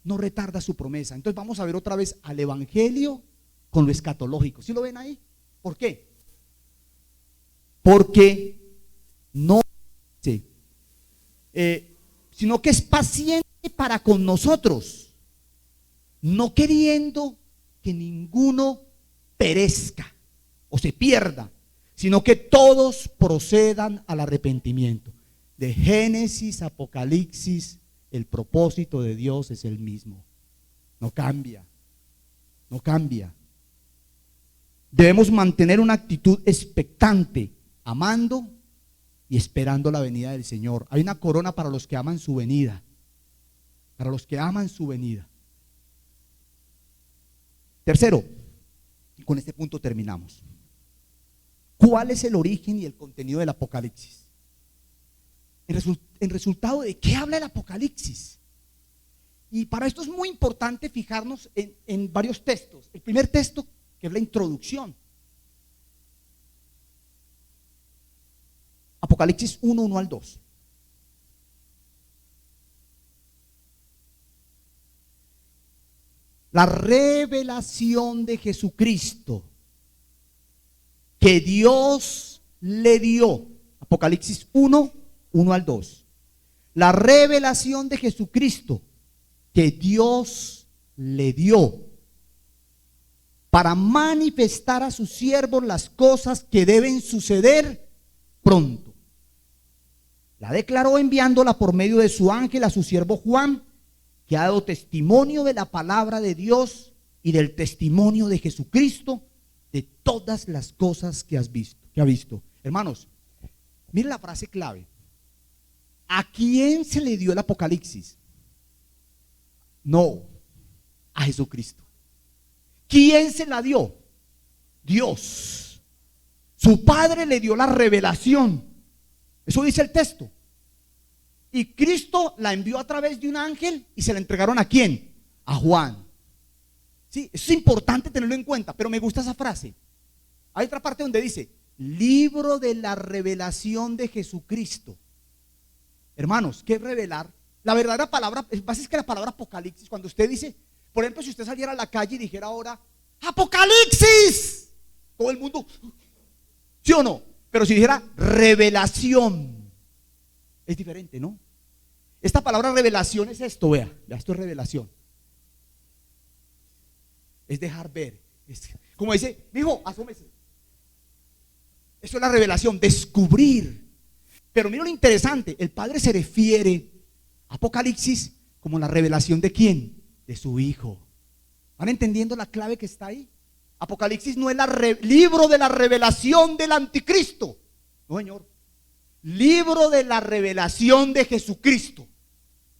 no retarda su promesa? Entonces vamos a ver otra vez al evangelio con lo escatológico. ¿Sí lo ven ahí? ¿Por qué? Porque no sino que es paciente para con nosotros, no queriendo que ninguno perezca o se pierda, sino que todos procedan al arrepentimiento. De Génesis, Apocalipsis, el propósito de Dios es el mismo. No cambia, no cambia. Debemos mantener una actitud expectante, amando y esperando la venida del Señor. Hay una corona para los que aman su venida. Para los que aman su venida. Tercero, y con este punto terminamos. ¿Cuál es el origen y el contenido del Apocalipsis? En resultado de qué habla el Apocalipsis. Y para esto es muy importante fijarnos en varios textos. El primer texto, que es la introducción. Apocalipsis 1, 1 al 2. La revelación de Jesucristo que Dios le dio. Apocalipsis 1, 1 al 2. La revelación de Jesucristo que Dios le dio para manifestar a sus siervos las cosas que deben suceder pronto. La declaró enviándola por medio de su ángel a su siervo Juan, que ha dado testimonio de la palabra de Dios y del testimonio de Jesucristo, de todas las cosas que ha visto. Hermanos, miren la frase clave. ¿A quién se le dio el Apocalipsis? No, a Jesucristo. ¿Quién se la dio? Dios. Su Padre le dio la revelación. Eso dice el texto. Y Cristo la envió a través de un ángel y se la entregaron ¿a quién? A Juan. Sí, eso es importante tenerlo en cuenta, pero me gusta esa frase. Hay otra parte donde dice, libro de la revelación de Jesucristo. Hermanos, ¿qué es revelar? La verdadera palabra, es que la palabra Apocalipsis, cuando usted dice, por ejemplo, si usted saliera a la calle y dijera ahora, Apocalipsis, todo el mundo, ¿sí o no? Pero si dijera revelación, es diferente, ¿no? Esta palabra revelación es esto, vea, esto es revelación. Es dejar ver. Es, como dice, mijo, asómese. Eso es la revelación, descubrir. Pero mira lo interesante, el Padre se refiere a Apocalipsis como la revelación de ¿quién? De su Hijo. ¿Van entendiendo la clave que está ahí? Apocalipsis no es libro de la revelación del anticristo. No, señor. Libro de la revelación de Jesucristo.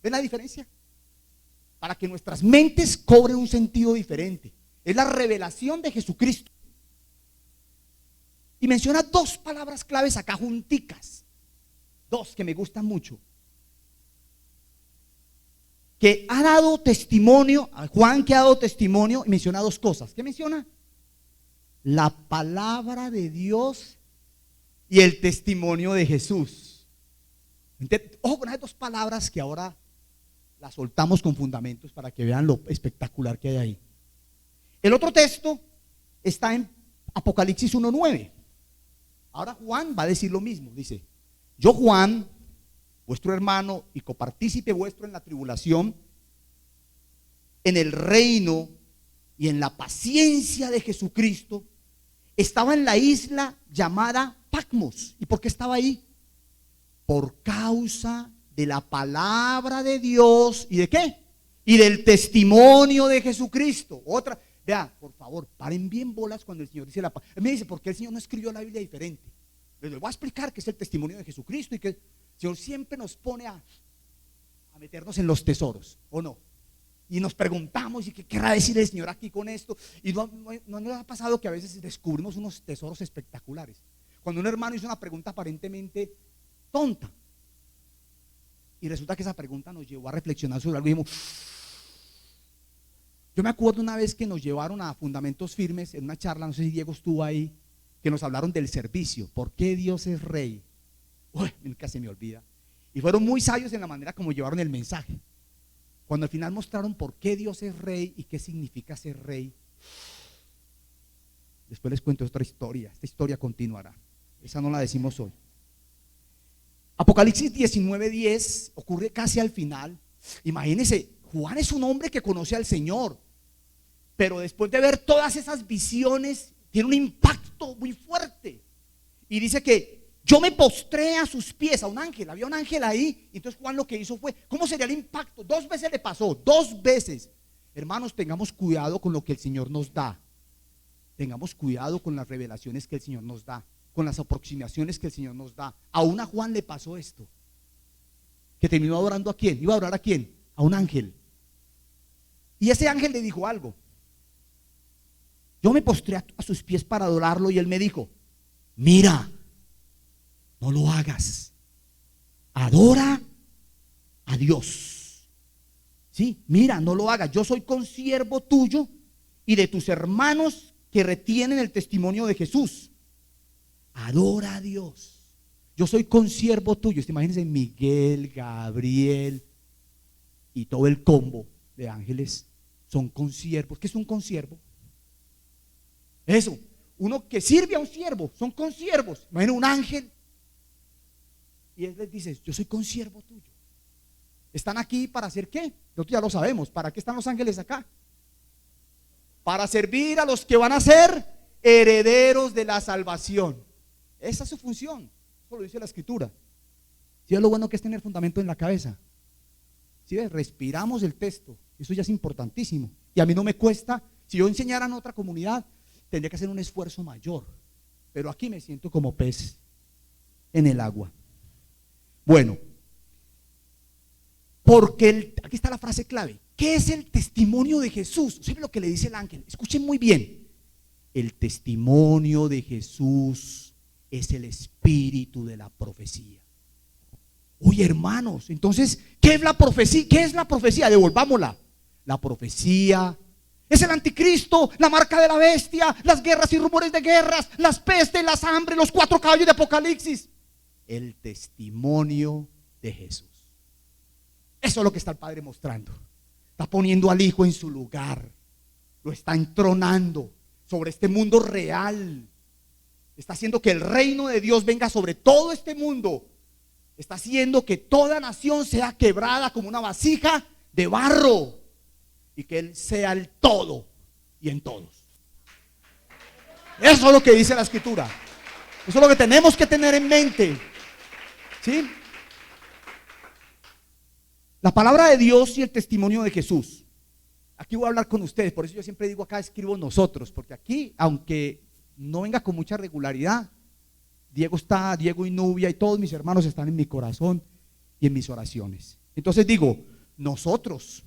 ¿Ven la diferencia? Para que nuestras mentes cobren un sentido diferente. Es la revelación de Jesucristo. Y menciona dos palabras claves acá junticas. Dos que me gustan mucho. Que ha dado testimonio, Juan que ha dado testimonio, y menciona dos cosas. ¿Qué menciona? La palabra de Dios y el testimonio de Jesús. Ojo con esas dos palabras que ahora las soltamos con fundamentos para que vean lo espectacular que hay ahí. El otro texto está en Apocalipsis 1:9. Ahora Juan va a decir lo mismo. Dice, yo Juan, vuestro hermano y copartícipe vuestro en la tribulación, en el reino y en la paciencia de Jesucristo, estaba en la isla llamada Patmos. ¿Y por qué estaba ahí? Por causa de la palabra de Dios. ¿Y de qué? Y del testimonio de Jesucristo. Otra, vea, por favor, paren bien bolas cuando el Señor dice la palabra. Me dice, ¿por qué el Señor no escribió la Biblia diferente? Les voy a explicar que es el testimonio de Jesucristo y que el Señor siempre nos pone a meternos en los tesoros, ¿o no? Y nos preguntamos, ¿y qué querrá decir el Señor aquí con esto? Y no nos ha pasado que a veces descubrimos unos tesoros espectaculares. Cuando un hermano hizo una pregunta aparentemente tonta, y resulta que esa pregunta nos llevó a reflexionar sobre algo y dijimos, yo me acuerdo una vez que nos llevaron a Fundamentos Firmes en una charla, no sé si Diego estuvo ahí, que nos hablaron del servicio, ¿por qué Dios es rey? Uy, nunca se me olvida. Y fueron muy sabios en la manera como llevaron el mensaje. Cuando al final mostraron por qué Dios es rey y qué significa ser rey, después les cuento otra historia. Esta historia continuará. Esa no la decimos hoy. Apocalipsis 19:10 ocurre casi al final. Imagínense, Juan es un hombre que conoce al Señor, pero después de ver todas esas visiones, tiene un impacto muy fuerte. Y dice que yo me postré a sus pies, a un ángel, había un ángel ahí. Y entonces Juan lo que hizo fue, ¿cómo sería el impacto? 2 veces le pasó, 2 veces. Hermanos, tengamos cuidado con lo que el Señor nos da. Tengamos cuidado con las revelaciones que el Señor nos da, con las aproximaciones que el Señor nos da. Aún a Juan le pasó esto, que terminó adorando ¿a quién? ¿Iba a adorar a quién? A un ángel. Y ese ángel le dijo algo. Yo me postré a sus pies para adorarlo y él me dijo, mira, no lo hagas, adora a Dios. Sí, mira, no lo hagas, yo soy consiervo tuyo y de tus hermanos que retienen el testimonio de Jesús. Adora a Dios, yo soy consiervo tuyo. Imagínense Miguel, Gabriel y todo el combo de ángeles son consiervos. ¿Qué es un consiervo? Eso, uno que sirve a un siervo, son consiervos. Imagínense un ángel y él les dice, yo soy consiervo tuyo. ¿Están aquí para hacer qué? Nosotros ya lo sabemos. ¿Para qué están los ángeles acá? Para servir a los que van a ser herederos de la salvación. Esa es su función. Eso lo dice la Escritura. ¿Sí es lo bueno que es tener fundamento en la cabeza? ¿Sí ves? Respiramos el texto. Eso ya es importantísimo. Y a mí no me cuesta. Si yo enseñara en otra comunidad, tendría que hacer un esfuerzo mayor. Pero aquí me siento como pez en el agua. Bueno, porque aquí está la frase clave. ¿Qué es el testimonio de Jesús? ¿Sabe lo que le dice el ángel? Escuchen muy bien. El testimonio de Jesús es el espíritu de la profecía. Oye, hermanos, entonces, ¿qué es la profecía? ¿Qué es la profecía? Devolvámosla. La profecía Es el anticristo, la marca de la bestia, las guerras y rumores de guerras, las pestes, las hambres, los 4 caballos de Apocalipsis. El testimonio de Jesús. Eso es lo que está el Padre mostrando. Está poniendo al Hijo en su lugar. Lo está entronando sobre este mundo real. Está haciendo que el reino de Dios venga sobre todo este mundo. Está haciendo que toda nación sea quebrada como una vasija de barro. Y que Él sea el todo y en todos. Eso es lo que dice la Escritura. Eso es lo que tenemos que tener en mente. ¿Sí? La palabra de Dios y el testimonio de Jesús. Aquí voy a hablar con ustedes. Por eso yo siempre digo acá, escribo nosotros. Porque aquí, aunque no venga con mucha regularidad, Diego y Nubia y todos mis hermanos están en mi corazón y en mis oraciones. Entonces digo, nosotros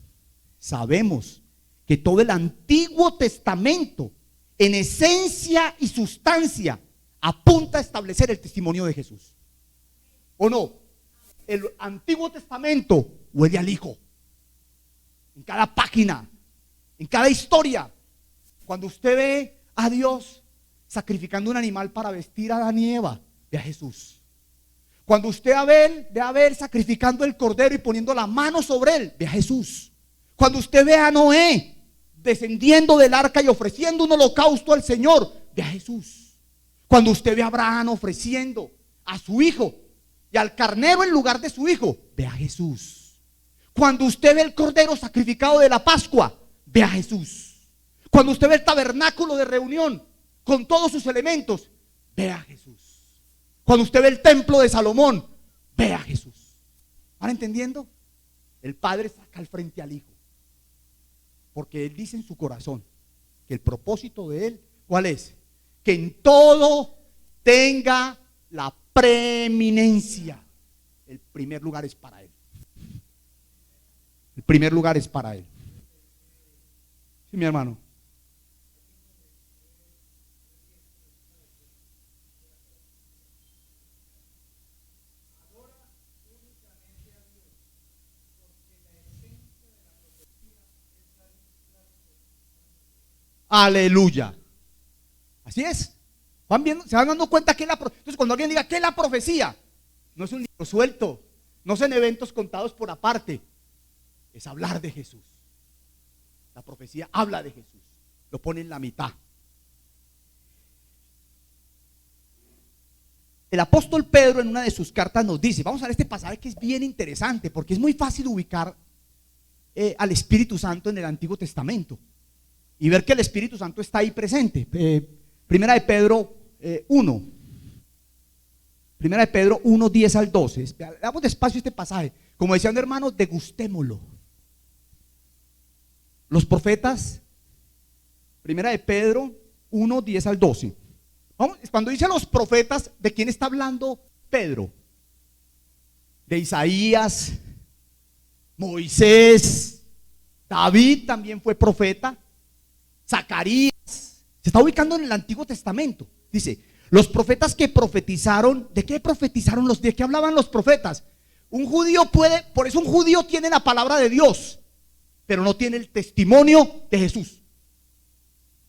sabemos que todo el Antiguo Testamento, en esencia y sustancia, apunta a establecer el testimonio de Jesús. ¿O no? El Antiguo Testamento huele al Hijo. En cada página, en cada historia. Cuando usted ve a Dios sacrificando un animal para vestir a Adán y Eva, ve a Jesús. Cuando usted ve a Abel sacrificando el cordero y poniendo la mano sobre él, ve a Jesús. Cuando usted ve a Noé descendiendo del arca y ofreciendo un holocausto al Señor, ve a Jesús. Cuando usted ve a Abraham ofreciendo a su hijo y al carnero en lugar de su hijo, ve a Jesús. Cuando usted ve el cordero sacrificado de la Pascua, ve a Jesús. Cuando usted ve el tabernáculo de reunión con todos sus elementos, ve a Jesús. Cuando usted ve el templo de Salomón, ve a Jesús. ¿Van entendiendo? El Padre saca al frente al Hijo. Porque Él dice en su corazón que el propósito de Él, ¿cuál es? Que en todo tenga la preeminencia. El primer lugar es para Él. El primer lugar es para Él. Sí, mi hermano. Aleluya. Así es. Van viendo, se van dando cuenta que entonces cuando alguien diga que es la profecía, no es un libro suelto, no son eventos contados por aparte, es hablar de Jesús. La profecía habla de Jesús, lo pone en la mitad. El apóstol Pedro en una de sus cartas nos dice, vamos a ver este pasaje que es bien interesante, porque es muy fácil ubicar al Espíritu Santo en el Antiguo Testamento y ver que el Espíritu Santo está ahí presente. Primera de Pedro 1. Primera de Pedro 1, 10 al 12. Damos despacio este pasaje. Como decían hermanos, degustémoslo. Los profetas, Primera de Pedro 1, 10 al 12. Vamos, cuando dice los profetas, ¿de quién está hablando Pedro? De Isaías, Moisés, David también fue profeta, Zacarías. Se está ubicando en el Antiguo Testamento. Dice, los profetas que profetizaron, ¿de qué profetizaron de qué hablaban los profetas? Un judío puede, por eso un judío tiene la palabra de Dios, pero no tiene el testimonio de Jesús.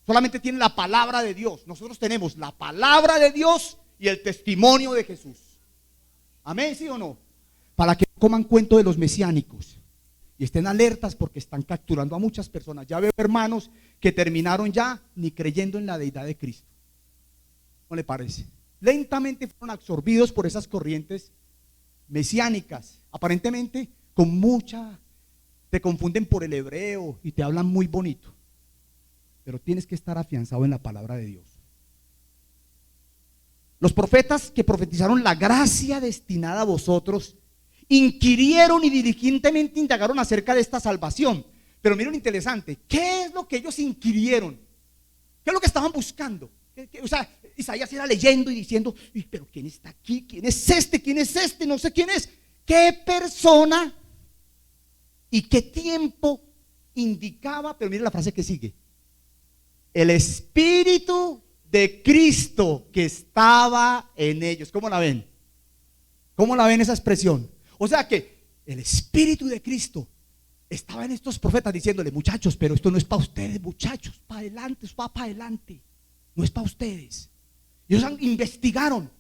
Solamente tiene la palabra de Dios. Nosotros tenemos la palabra de Dios y el testimonio de Jesús. Amén, ¿sí o no? Para que no coman cuento de los mesiánicos y estén alertas porque están capturando a muchas personas. Ya veo hermanos que terminaron ya ni creyendo en la deidad de Cristo. ¿No le parece? Lentamente fueron absorbidos por esas corrientes mesiánicas. Aparentemente con mucha, te confunden por el hebreo y te hablan muy bonito. Pero tienes que estar afianzado en la palabra de Dios. Los profetas que profetizaron la gracia destinada a vosotros inquirieron y diligentemente indagaron acerca de esta salvación. Pero miren lo interesante, ¿qué es lo que ellos inquirieron? ¿Qué es lo que estaban buscando? O sea, Isaías era leyendo y diciendo, pero ¿quién está aquí? ¿Quién es este? ¿Quién es este? No sé quién es. ¿Qué persona y qué tiempo indicaba? Pero miren la frase que sigue. El Espíritu de Cristo que estaba en ellos. ¿Cómo la ven? ¿Cómo la ven esa expresión? O sea que el Espíritu de Cristo estaban estos profetas diciéndole: muchachos, pero esto no es para ustedes, muchachos, para adelante, esto va para adelante, no es para ustedes. Y ellos investigaron.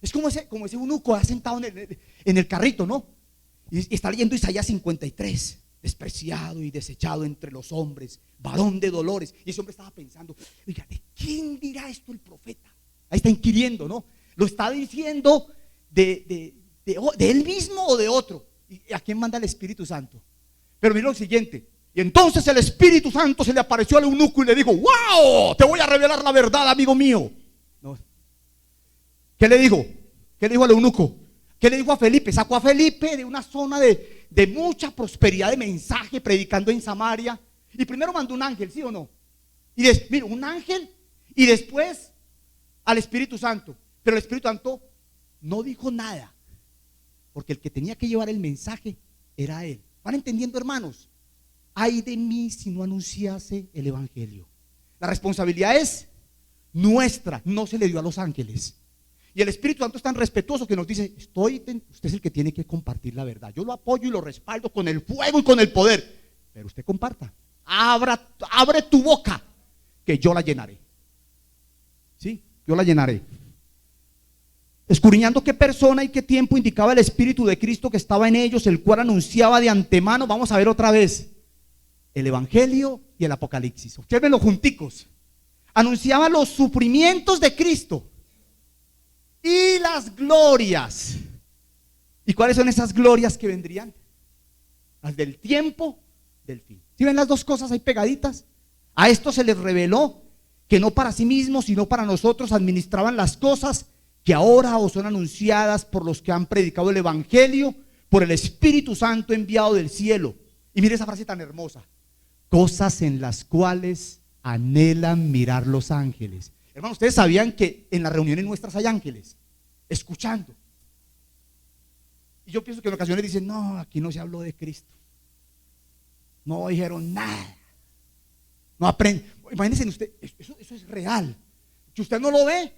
Es como ese eunuco sentado en el carrito, ¿no? Y está leyendo Isaías 53. Despreciado y desechado entre los hombres, varón de dolores. Y ese hombre estaba pensando: oiga, ¿de quién dirá esto el profeta? Ahí está inquiriendo, ¿no? Lo está diciendo de él mismo o de otro. ¿Y a quién manda el Espíritu Santo? Pero mira lo siguiente. Y entonces el Espíritu Santo se le apareció al eunuco y le dijo: ¡wow! Te voy a revelar la verdad, amigo mío. No. ¿Qué le dijo? ¿Qué le dijo al eunuco? ¿Qué le dijo a Felipe? Sacó a Felipe de una zona de mucha prosperidad de mensaje, predicando en Samaria. Y primero mandó un ángel, ¿sí o no? Y mira, un ángel, y después al Espíritu Santo. Pero el Espíritu Santo no dijo nada, porque el que tenía que llevar el mensaje era él. ¿Van entendiendo, hermanos? Ay de mí si no anunciase el evangelio. La responsabilidad es nuestra, no se le dio a los ángeles. Y el Espíritu Santo es tan respetuoso que nos dice: usted es el que tiene que compartir la verdad. Yo lo apoyo y lo respaldo con el fuego y con el poder, pero usted comparta. Abre tu boca, que yo la llenaré. Sí, yo la llenaré. Escudriñando qué persona y qué tiempo indicaba el Espíritu de Cristo que estaba en ellos, el cual anunciaba de antemano. Vamos a ver otra vez el Evangelio y el Apocalipsis. Obsérvenlo junticos. Anunciaba los sufrimientos de Cristo y las glorias. ¿Y cuáles son esas glorias que vendrían? Las del tiempo del fin. ¿Sí ven las dos cosas ahí pegaditas? A esto se les reveló que no para sí mismos, sino para nosotros administraban las cosas que ahora os son anunciadas por los que han predicado el Evangelio, por el Espíritu Santo enviado del cielo. Y mire esa frase tan hermosa: cosas en las cuales anhelan mirar los ángeles. Hermanos, ustedes sabían que en las reuniones nuestras hay ángeles escuchando. Y yo pienso que en ocasiones dicen: no, aquí no se habló de Cristo, no dijeron nada, no aprenden. Imagínense usted, eso es real. Que usted no lo ve.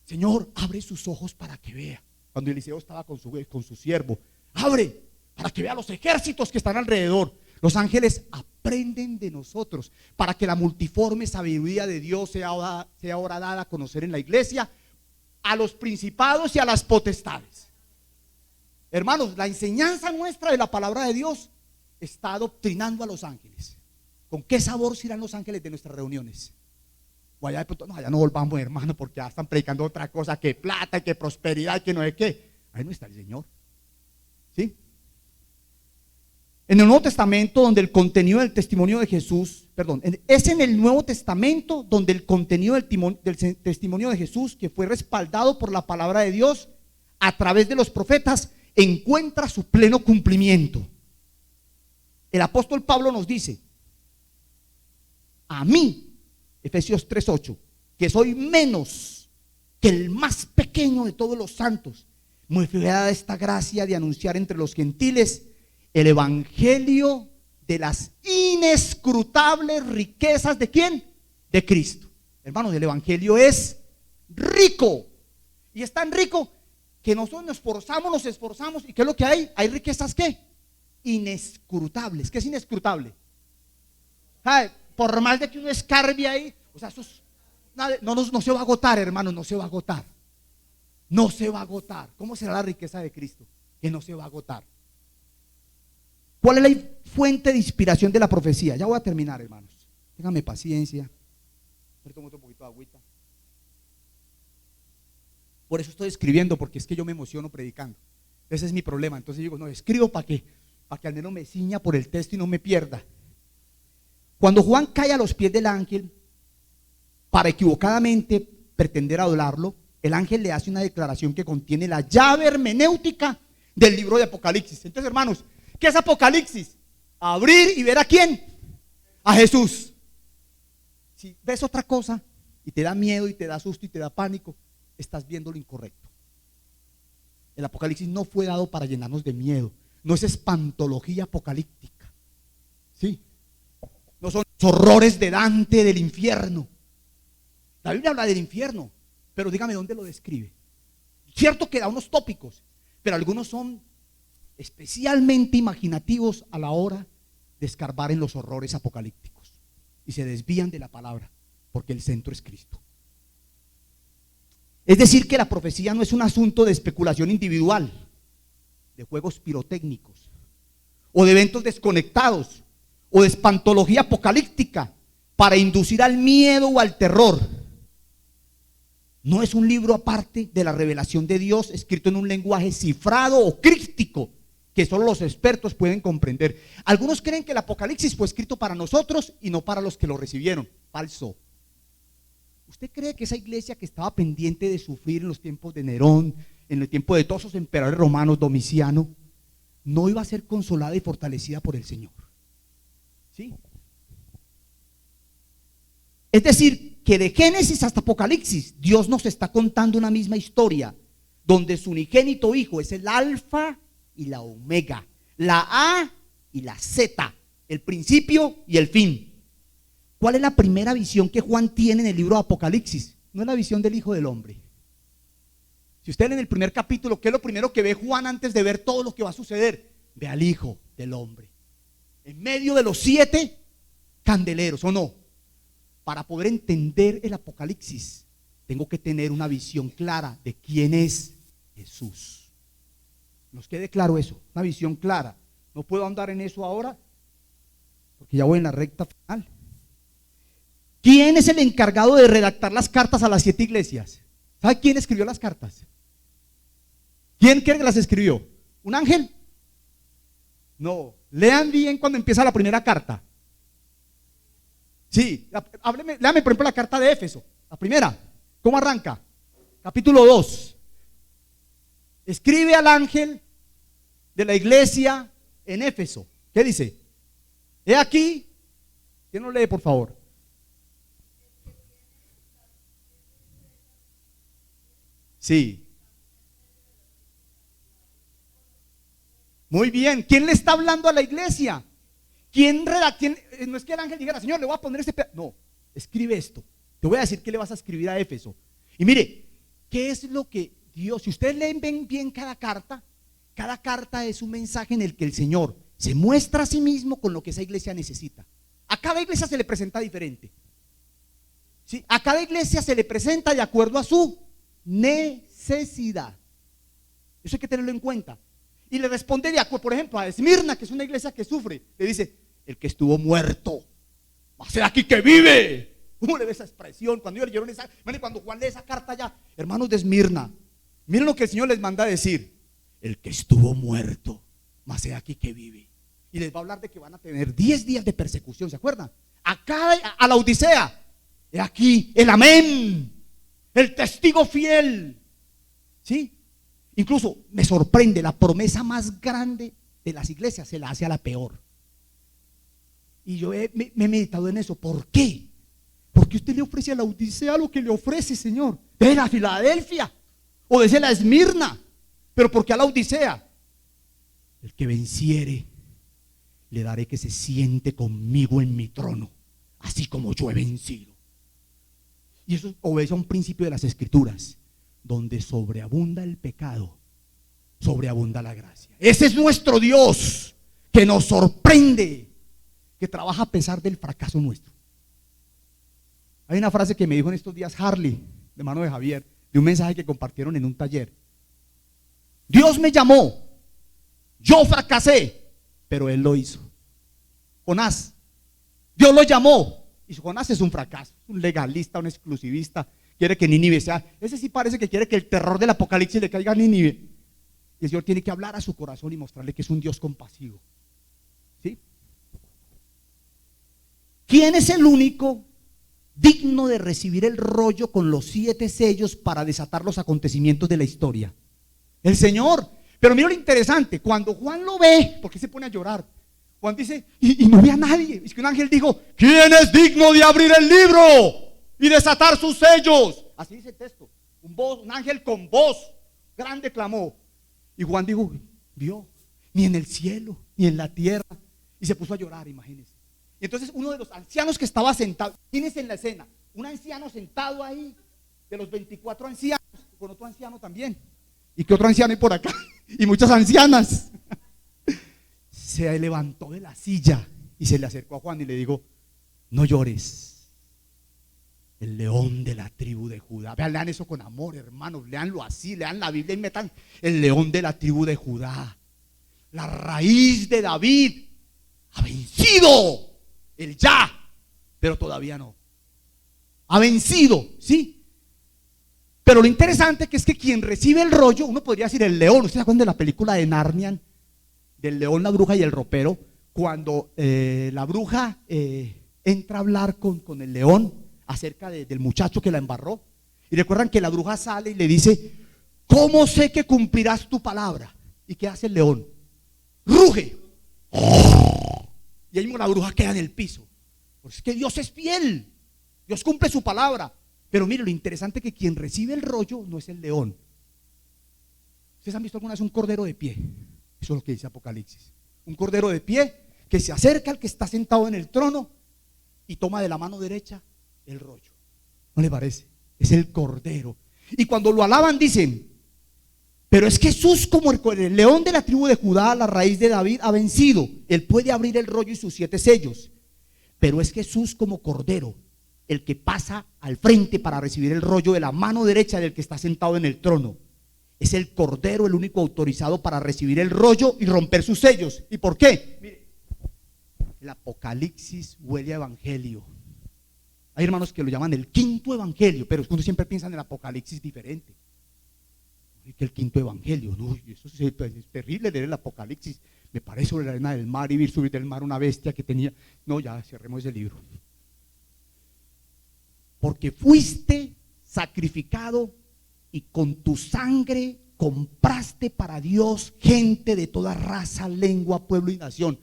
Señor, abre sus ojos para que vea. Cuando Eliseo estaba con su siervo, abre para que vea los ejércitos que están alrededor. Los ángeles aprenden de nosotros para que la multiforme sabiduría de Dios sea ahora dada a conocer en la iglesia a los principados y a las potestades. Hermanos, la enseñanza nuestra de la palabra de Dios está adoctrinando a los ángeles. ¿Con qué sabor se irán los ángeles de nuestras reuniones? O allá de pronto: no, allá no volvamos, hermano, porque ya están predicando otra cosa, que plata, que prosperidad, que no sé qué. Ahí no está el Señor. ¿Sí? En el Nuevo Testamento, donde el contenido del testimonio de Jesús, es en el Nuevo Testamento donde el contenido del testimonio de Jesús, que fue respaldado por la palabra de Dios a través de los profetas, encuentra su pleno cumplimiento. El apóstol Pablo nos dice: a mí, Efesios 3:8, que soy menos que el más pequeño de todos los santos, me fue dada esta gracia de anunciar entre los gentiles el evangelio de las inescrutables riquezas ¿de quién? De Cristo. Hermanos, el evangelio es rico, y es tan rico que nosotros nos esforzamos, y ¿qué es lo que hay? Hay riquezas ¿qué? Inescrutables. ¿Qué es inescrutable? Por más de que uno escarbe ahí, o sea, eso no se va a agotar, hermano, no se va a agotar. No se va a agotar. ¿Cómo será la riqueza de Cristo? Que no se va a agotar. ¿Cuál es la fuente de inspiración de la profecía? Ya voy a terminar, hermanos. Ténganme paciencia. Me tomo otro poquito de agüita. Por eso estoy escribiendo, porque es que yo me emociono predicando. Ese es mi problema. Entonces digo: no, escribo para que al menos me ciña por el texto y no me pierda. Cuando Juan cae a los pies del ángel para equivocadamente pretender adolarlo, el ángel le hace una declaración que contiene la llave hermenéutica del libro de Apocalipsis. Entonces, hermanos, ¿qué es Apocalipsis? Abrir y ver ¿a quién? A Jesús. Si ves otra cosa y te da miedo y te da susto y te da pánico, estás viendo lo incorrecto. El Apocalipsis no fue dado para llenarnos de miedo. No es espantología apocalíptica. ¿Sí? No son los horrores de Dante del infierno. La Biblia habla del infierno, pero dígame dónde lo describe. Cierto que da unos tópicos, pero algunos son especialmente imaginativos a la hora de escarbar en los horrores apocalípticos y se desvían de la palabra, porque el centro es Cristo. Es decir, que la profecía no es un asunto de especulación individual, de juegos pirotécnicos, o de eventos desconectados, o de espantología apocalíptica para inducir al miedo o al terror. No es un libro aparte de la revelación de Dios, escrito en un lenguaje cifrado o críptico que solo los expertos pueden comprender. Algunos creen que el Apocalipsis fue escrito para nosotros y no para los que lo recibieron. Falso. ¿Usted cree que esa iglesia que estaba pendiente de sufrir en los tiempos de Nerón, en el tiempo de todos esos emperadores romanos, Domiciano, no iba a ser consolada y fortalecida por el Señor? ¿Sí? Es decir, que de Génesis hasta Apocalipsis, Dios nos está contando una misma historia, donde su unigénito Hijo es el alfa y la omega, la A y la Z, el principio y el fin. ¿Cuál es la primera visión que Juan tiene en el libro de Apocalipsis? No es la visión del Hijo del Hombre. Si usted lee en el primer capítulo, ¿qué es lo primero que ve Juan antes de ver todo lo que va a suceder? Ve al Hijo del Hombre en medio de los 7 candeleros, ¿o no? Para poder entender el Apocalipsis, tengo que tener una visión clara de quién es Jesús. Nos quede claro eso, una visión clara. No puedo andar en eso ahora, porque ya voy en la recta final. ¿Quién es el encargado de redactar las cartas a las 7 iglesias? ¿Sabe quién escribió las cartas? ¿Quién cree que las escribió? ¿Un ángel? No. Lean bien cuando empieza la primera carta. Sí, léame por ejemplo la carta de Éfeso, la primera. ¿Cómo arranca? Capítulo 2. Escribe al ángel de la iglesia en Éfeso. ¿Qué dice? He aquí. ¿Quién lo lee, por favor? Sí. Muy bien. ¿Quién le está hablando a la iglesia? No es que el ángel dijera, Señor, le voy a poner este pedazo. No, escribe esto. Te voy a decir qué le vas a escribir a Éfeso. Y mire, ¿qué es lo que Dios? Si ustedes leen bien cada carta es un mensaje en el que el Señor se muestra a sí mismo con lo que esa iglesia necesita. A cada iglesia se le presenta diferente. ¿Sí? A cada iglesia se le presenta de acuerdo a su necesidad. Eso hay que tenerlo en cuenta. Y le responde de acuerdo, por ejemplo, a Esmirna, que es una iglesia que sufre, le dice, el que estuvo muerto va a ser aquí que vive. ¿Cómo le ve esa expresión? Cuando Juan lee esa carta ya, hermanos de Esmirna, miren lo que el Señor les manda a decir: el que estuvo muerto va a ser aquí que vive. Y les va a hablar de que van a tener 10 días de persecución, ¿se acuerdan? A la Odisea, he aquí el amén, el testigo fiel. ¿Sí? Incluso me sorprende, la promesa más grande de las iglesias se la hace a la peor. Y yo me he meditado en eso. ¿Por qué? Porque usted le ofrece a la Odisea lo que le ofrece, Señor. De la Filadelfia o de la Esmirna. Pero ¿por qué a la Odisea? El que venciere, le daré que se siente conmigo en mi trono, así como yo he vencido. Y eso obedece a un principio de las Escrituras: donde sobreabunda el pecado, sobreabunda la gracia. Ese es nuestro Dios, que nos sorprende, que trabaja a pesar del fracaso nuestro. Hay una frase que me dijo en estos días Harley, de mano de Javier, de un mensaje que compartieron en un taller. Dios me llamó, yo fracasé, pero Él lo hizo. Jonás, Dios lo llamó, y Jonás es un fracaso, un legalista, un exclusivista. Quiere que Nínive sea, ese sí parece que quiere que el terror del Apocalipsis le caiga a Nínive. Y el Señor tiene que hablar a su corazón y mostrarle que es un Dios compasivo. ¿Sí? ¿Quién es el único digno de recibir el rollo con los 7 sellos para desatar los acontecimientos de la historia? El Señor. Pero mira lo interesante, cuando Juan lo ve, ¿por qué se pone a llorar? Juan dice, y no ve a nadie. Es que un ángel dijo, ¿quién es digno de abrir el libro y desatar sus sellos? Así dice el texto. Un ángel con voz grande clamó. Y Juan dijo, vio, ni en el cielo, ni en la tierra. Y se puso a llorar, imagínense. Y entonces uno de los ancianos que estaba sentado, imagínense en la escena, un anciano sentado ahí, de los 24 ancianos, con otro anciano también. ¿Y qué otro anciano hay por acá? Y muchas ancianas. Se levantó de la silla y se le acercó a Juan y le dijo: no llores, el león de la tribu de Judá. Vean, lean eso con amor, hermanos, leanlo así, lean la Biblia y metan el león de la tribu de Judá, la raíz de David, ha vencido. El ya, pero todavía no. Ha vencido, ¿sí? Pero lo interesante que es que quien recibe el rollo, uno podría decir el león. ¿Ustedes se acuerdan de la película de Narnia, del león, la bruja y el ropero? Cuando la bruja entra a hablar con el león acerca del muchacho que la embarró. Y recuerdan que la bruja sale y le dice: ¿cómo sé que cumplirás tu palabra? ¿Y qué hace el león? Ruge. Y ahí mismo la bruja queda en el piso. Porque es que Dios es fiel, Dios cumple su palabra. Pero mire, lo interesante es que quien recibe el rollo no es el león. ¿Ustedes han visto alguna vez un cordero de pie? Eso es lo que dice Apocalipsis. Un cordero de pie que se acerca al que está sentado en el trono y toma de la mano derecha el rollo. ¿No le parece? Es el cordero. Y cuando lo alaban dicen: pero es Jesús como el león de la tribu de Judá, la raíz de David, ha vencido. Él puede abrir el rollo y sus 7 sellos. Pero es Jesús como cordero, el que pasa al frente para recibir el rollo de la mano derecha del que está sentado en el trono. Es el cordero el único autorizado para recibir el rollo y romper sus sellos. ¿Y por qué? Mire, el Apocalipsis huele a evangelio. Hay hermanos que lo llaman el quinto evangelio, pero uno siempre piensa en el Apocalipsis diferente. Que el quinto evangelio, no, eso es terrible leer el Apocalipsis. Me parece sobre la arena del mar y vi subir del mar una bestia que tenía. No, ya cerremos ese libro. Porque fuiste sacrificado y con tu sangre compraste para Dios gente de toda raza, lengua, pueblo y nación.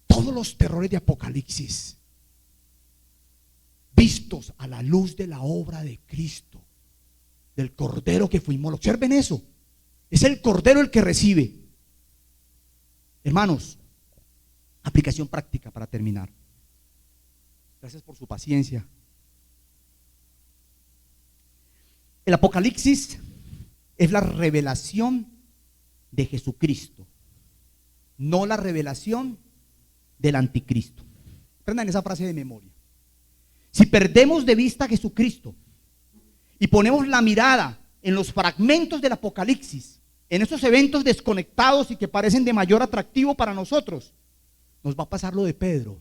Todos los terrores de Apocalipsis vistos a la luz de la obra de Cristo, del cordero que fuimos. Observen eso. Es el cordero el que recibe. Hermanos, aplicación práctica para terminar. Gracias por su paciencia. El Apocalipsis es la revelación de Jesucristo, no la revelación del anticristo. Aprendan esa frase de memoria. Si perdemos de vista a Jesucristo y ponemos la mirada en los fragmentos del Apocalipsis, en esos eventos desconectados y que parecen de mayor atractivo para nosotros, nos va a pasar lo de Pedro.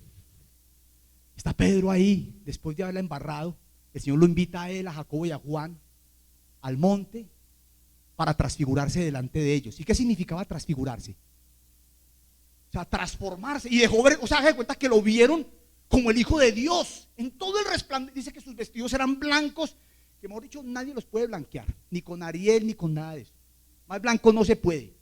Está Pedro ahí, después de haberla embarrado, el Señor lo invita a él, a Jacobo y a Juan al monte para transfigurarse delante de ellos. ¿Y qué significaba transfigurarse? O sea, transformarse. Y dejó ver, o sea, se cuenta que lo vieron como el Hijo de Dios en todo el resplandor. Dice que sus vestidos eran blancos, que mejor dicho nadie los puede blanquear, ni con Ariel ni con nada de eso. Más blanco no se puede.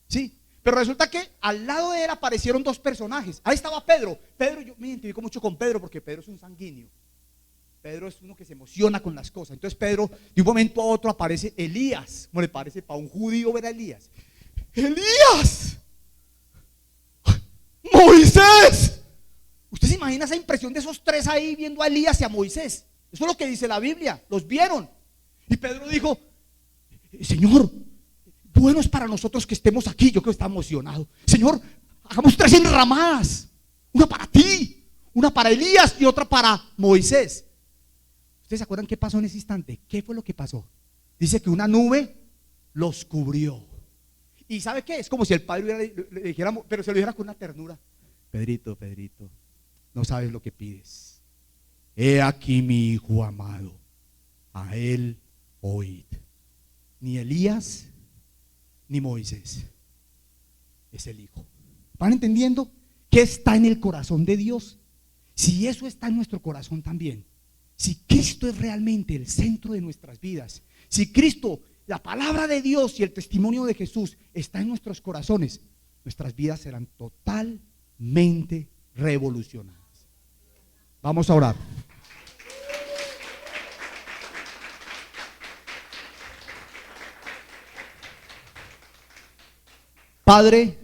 ¿Sí? Pero resulta que al lado de él aparecieron 2 personajes. Ahí estaba Pedro. Pedro, yo me identifico mucho con Pedro porque Pedro es un sanguíneo. Pedro es uno que se emociona con las cosas. Entonces Pedro, de un momento a otro aparece Elías. ¿Cómo le parece para un judío ver a Elías? ¡Elías! ¡Moisés! ¿Usted se imagina esa impresión de esos 3 ahí viendo a Elías y a Moisés? Eso es lo que dice la Biblia. Los vieron. Y Pedro dijo: Señor, bueno es para nosotros que estemos aquí. Yo creo que está emocionado. Señor, hagamos 3 enramadas. Una para ti, una para Elías y otra para Moisés. ¿Ustedes se acuerdan qué pasó en ese instante? ¿Qué fue lo que pasó? Dice que una nube los cubrió. ¿Y sabe qué? Es como si el padre le dijera, pero se lo dijera con una ternura: Pedrito, Pedrito, no sabes lo que pides. He aquí mi hijo amado, a él oíd. Ni Elías ni Moisés, es el Hijo. ¿Van entendiendo qué está en el corazón de Dios? Si eso está en nuestro corazón también, si Cristo es realmente el centro de nuestras vidas, si Cristo, la palabra de Dios y el testimonio de Jesús está en nuestros corazones, nuestras vidas serán totalmente revolucionadas. Vamos a orar. Padre,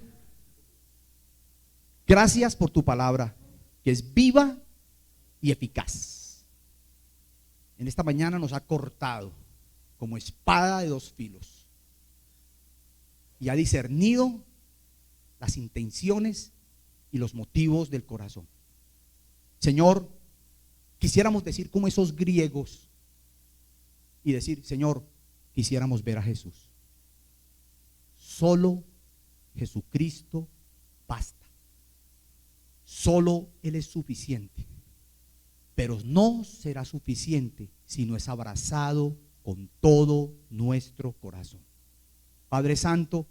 gracias por tu palabra, que es viva y eficaz. En esta mañana nos ha cortado como espada de 2 filos y ha discernido las intenciones y los motivos del corazón. Señor, quisiéramos decir como esos griegos y decir, Señor, quisiéramos ver a Jesús. Solo Jesucristo basta. Solo Él es suficiente. Pero no será suficiente si no es abrazado con todo nuestro corazón. Padre Santo,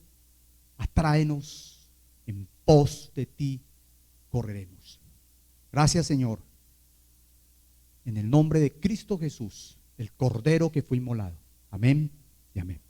atráenos, en pos de ti correremos. Gracias, Señor. En el nombre de Cristo Jesús, el Cordero que fue inmolado. Amén y amén.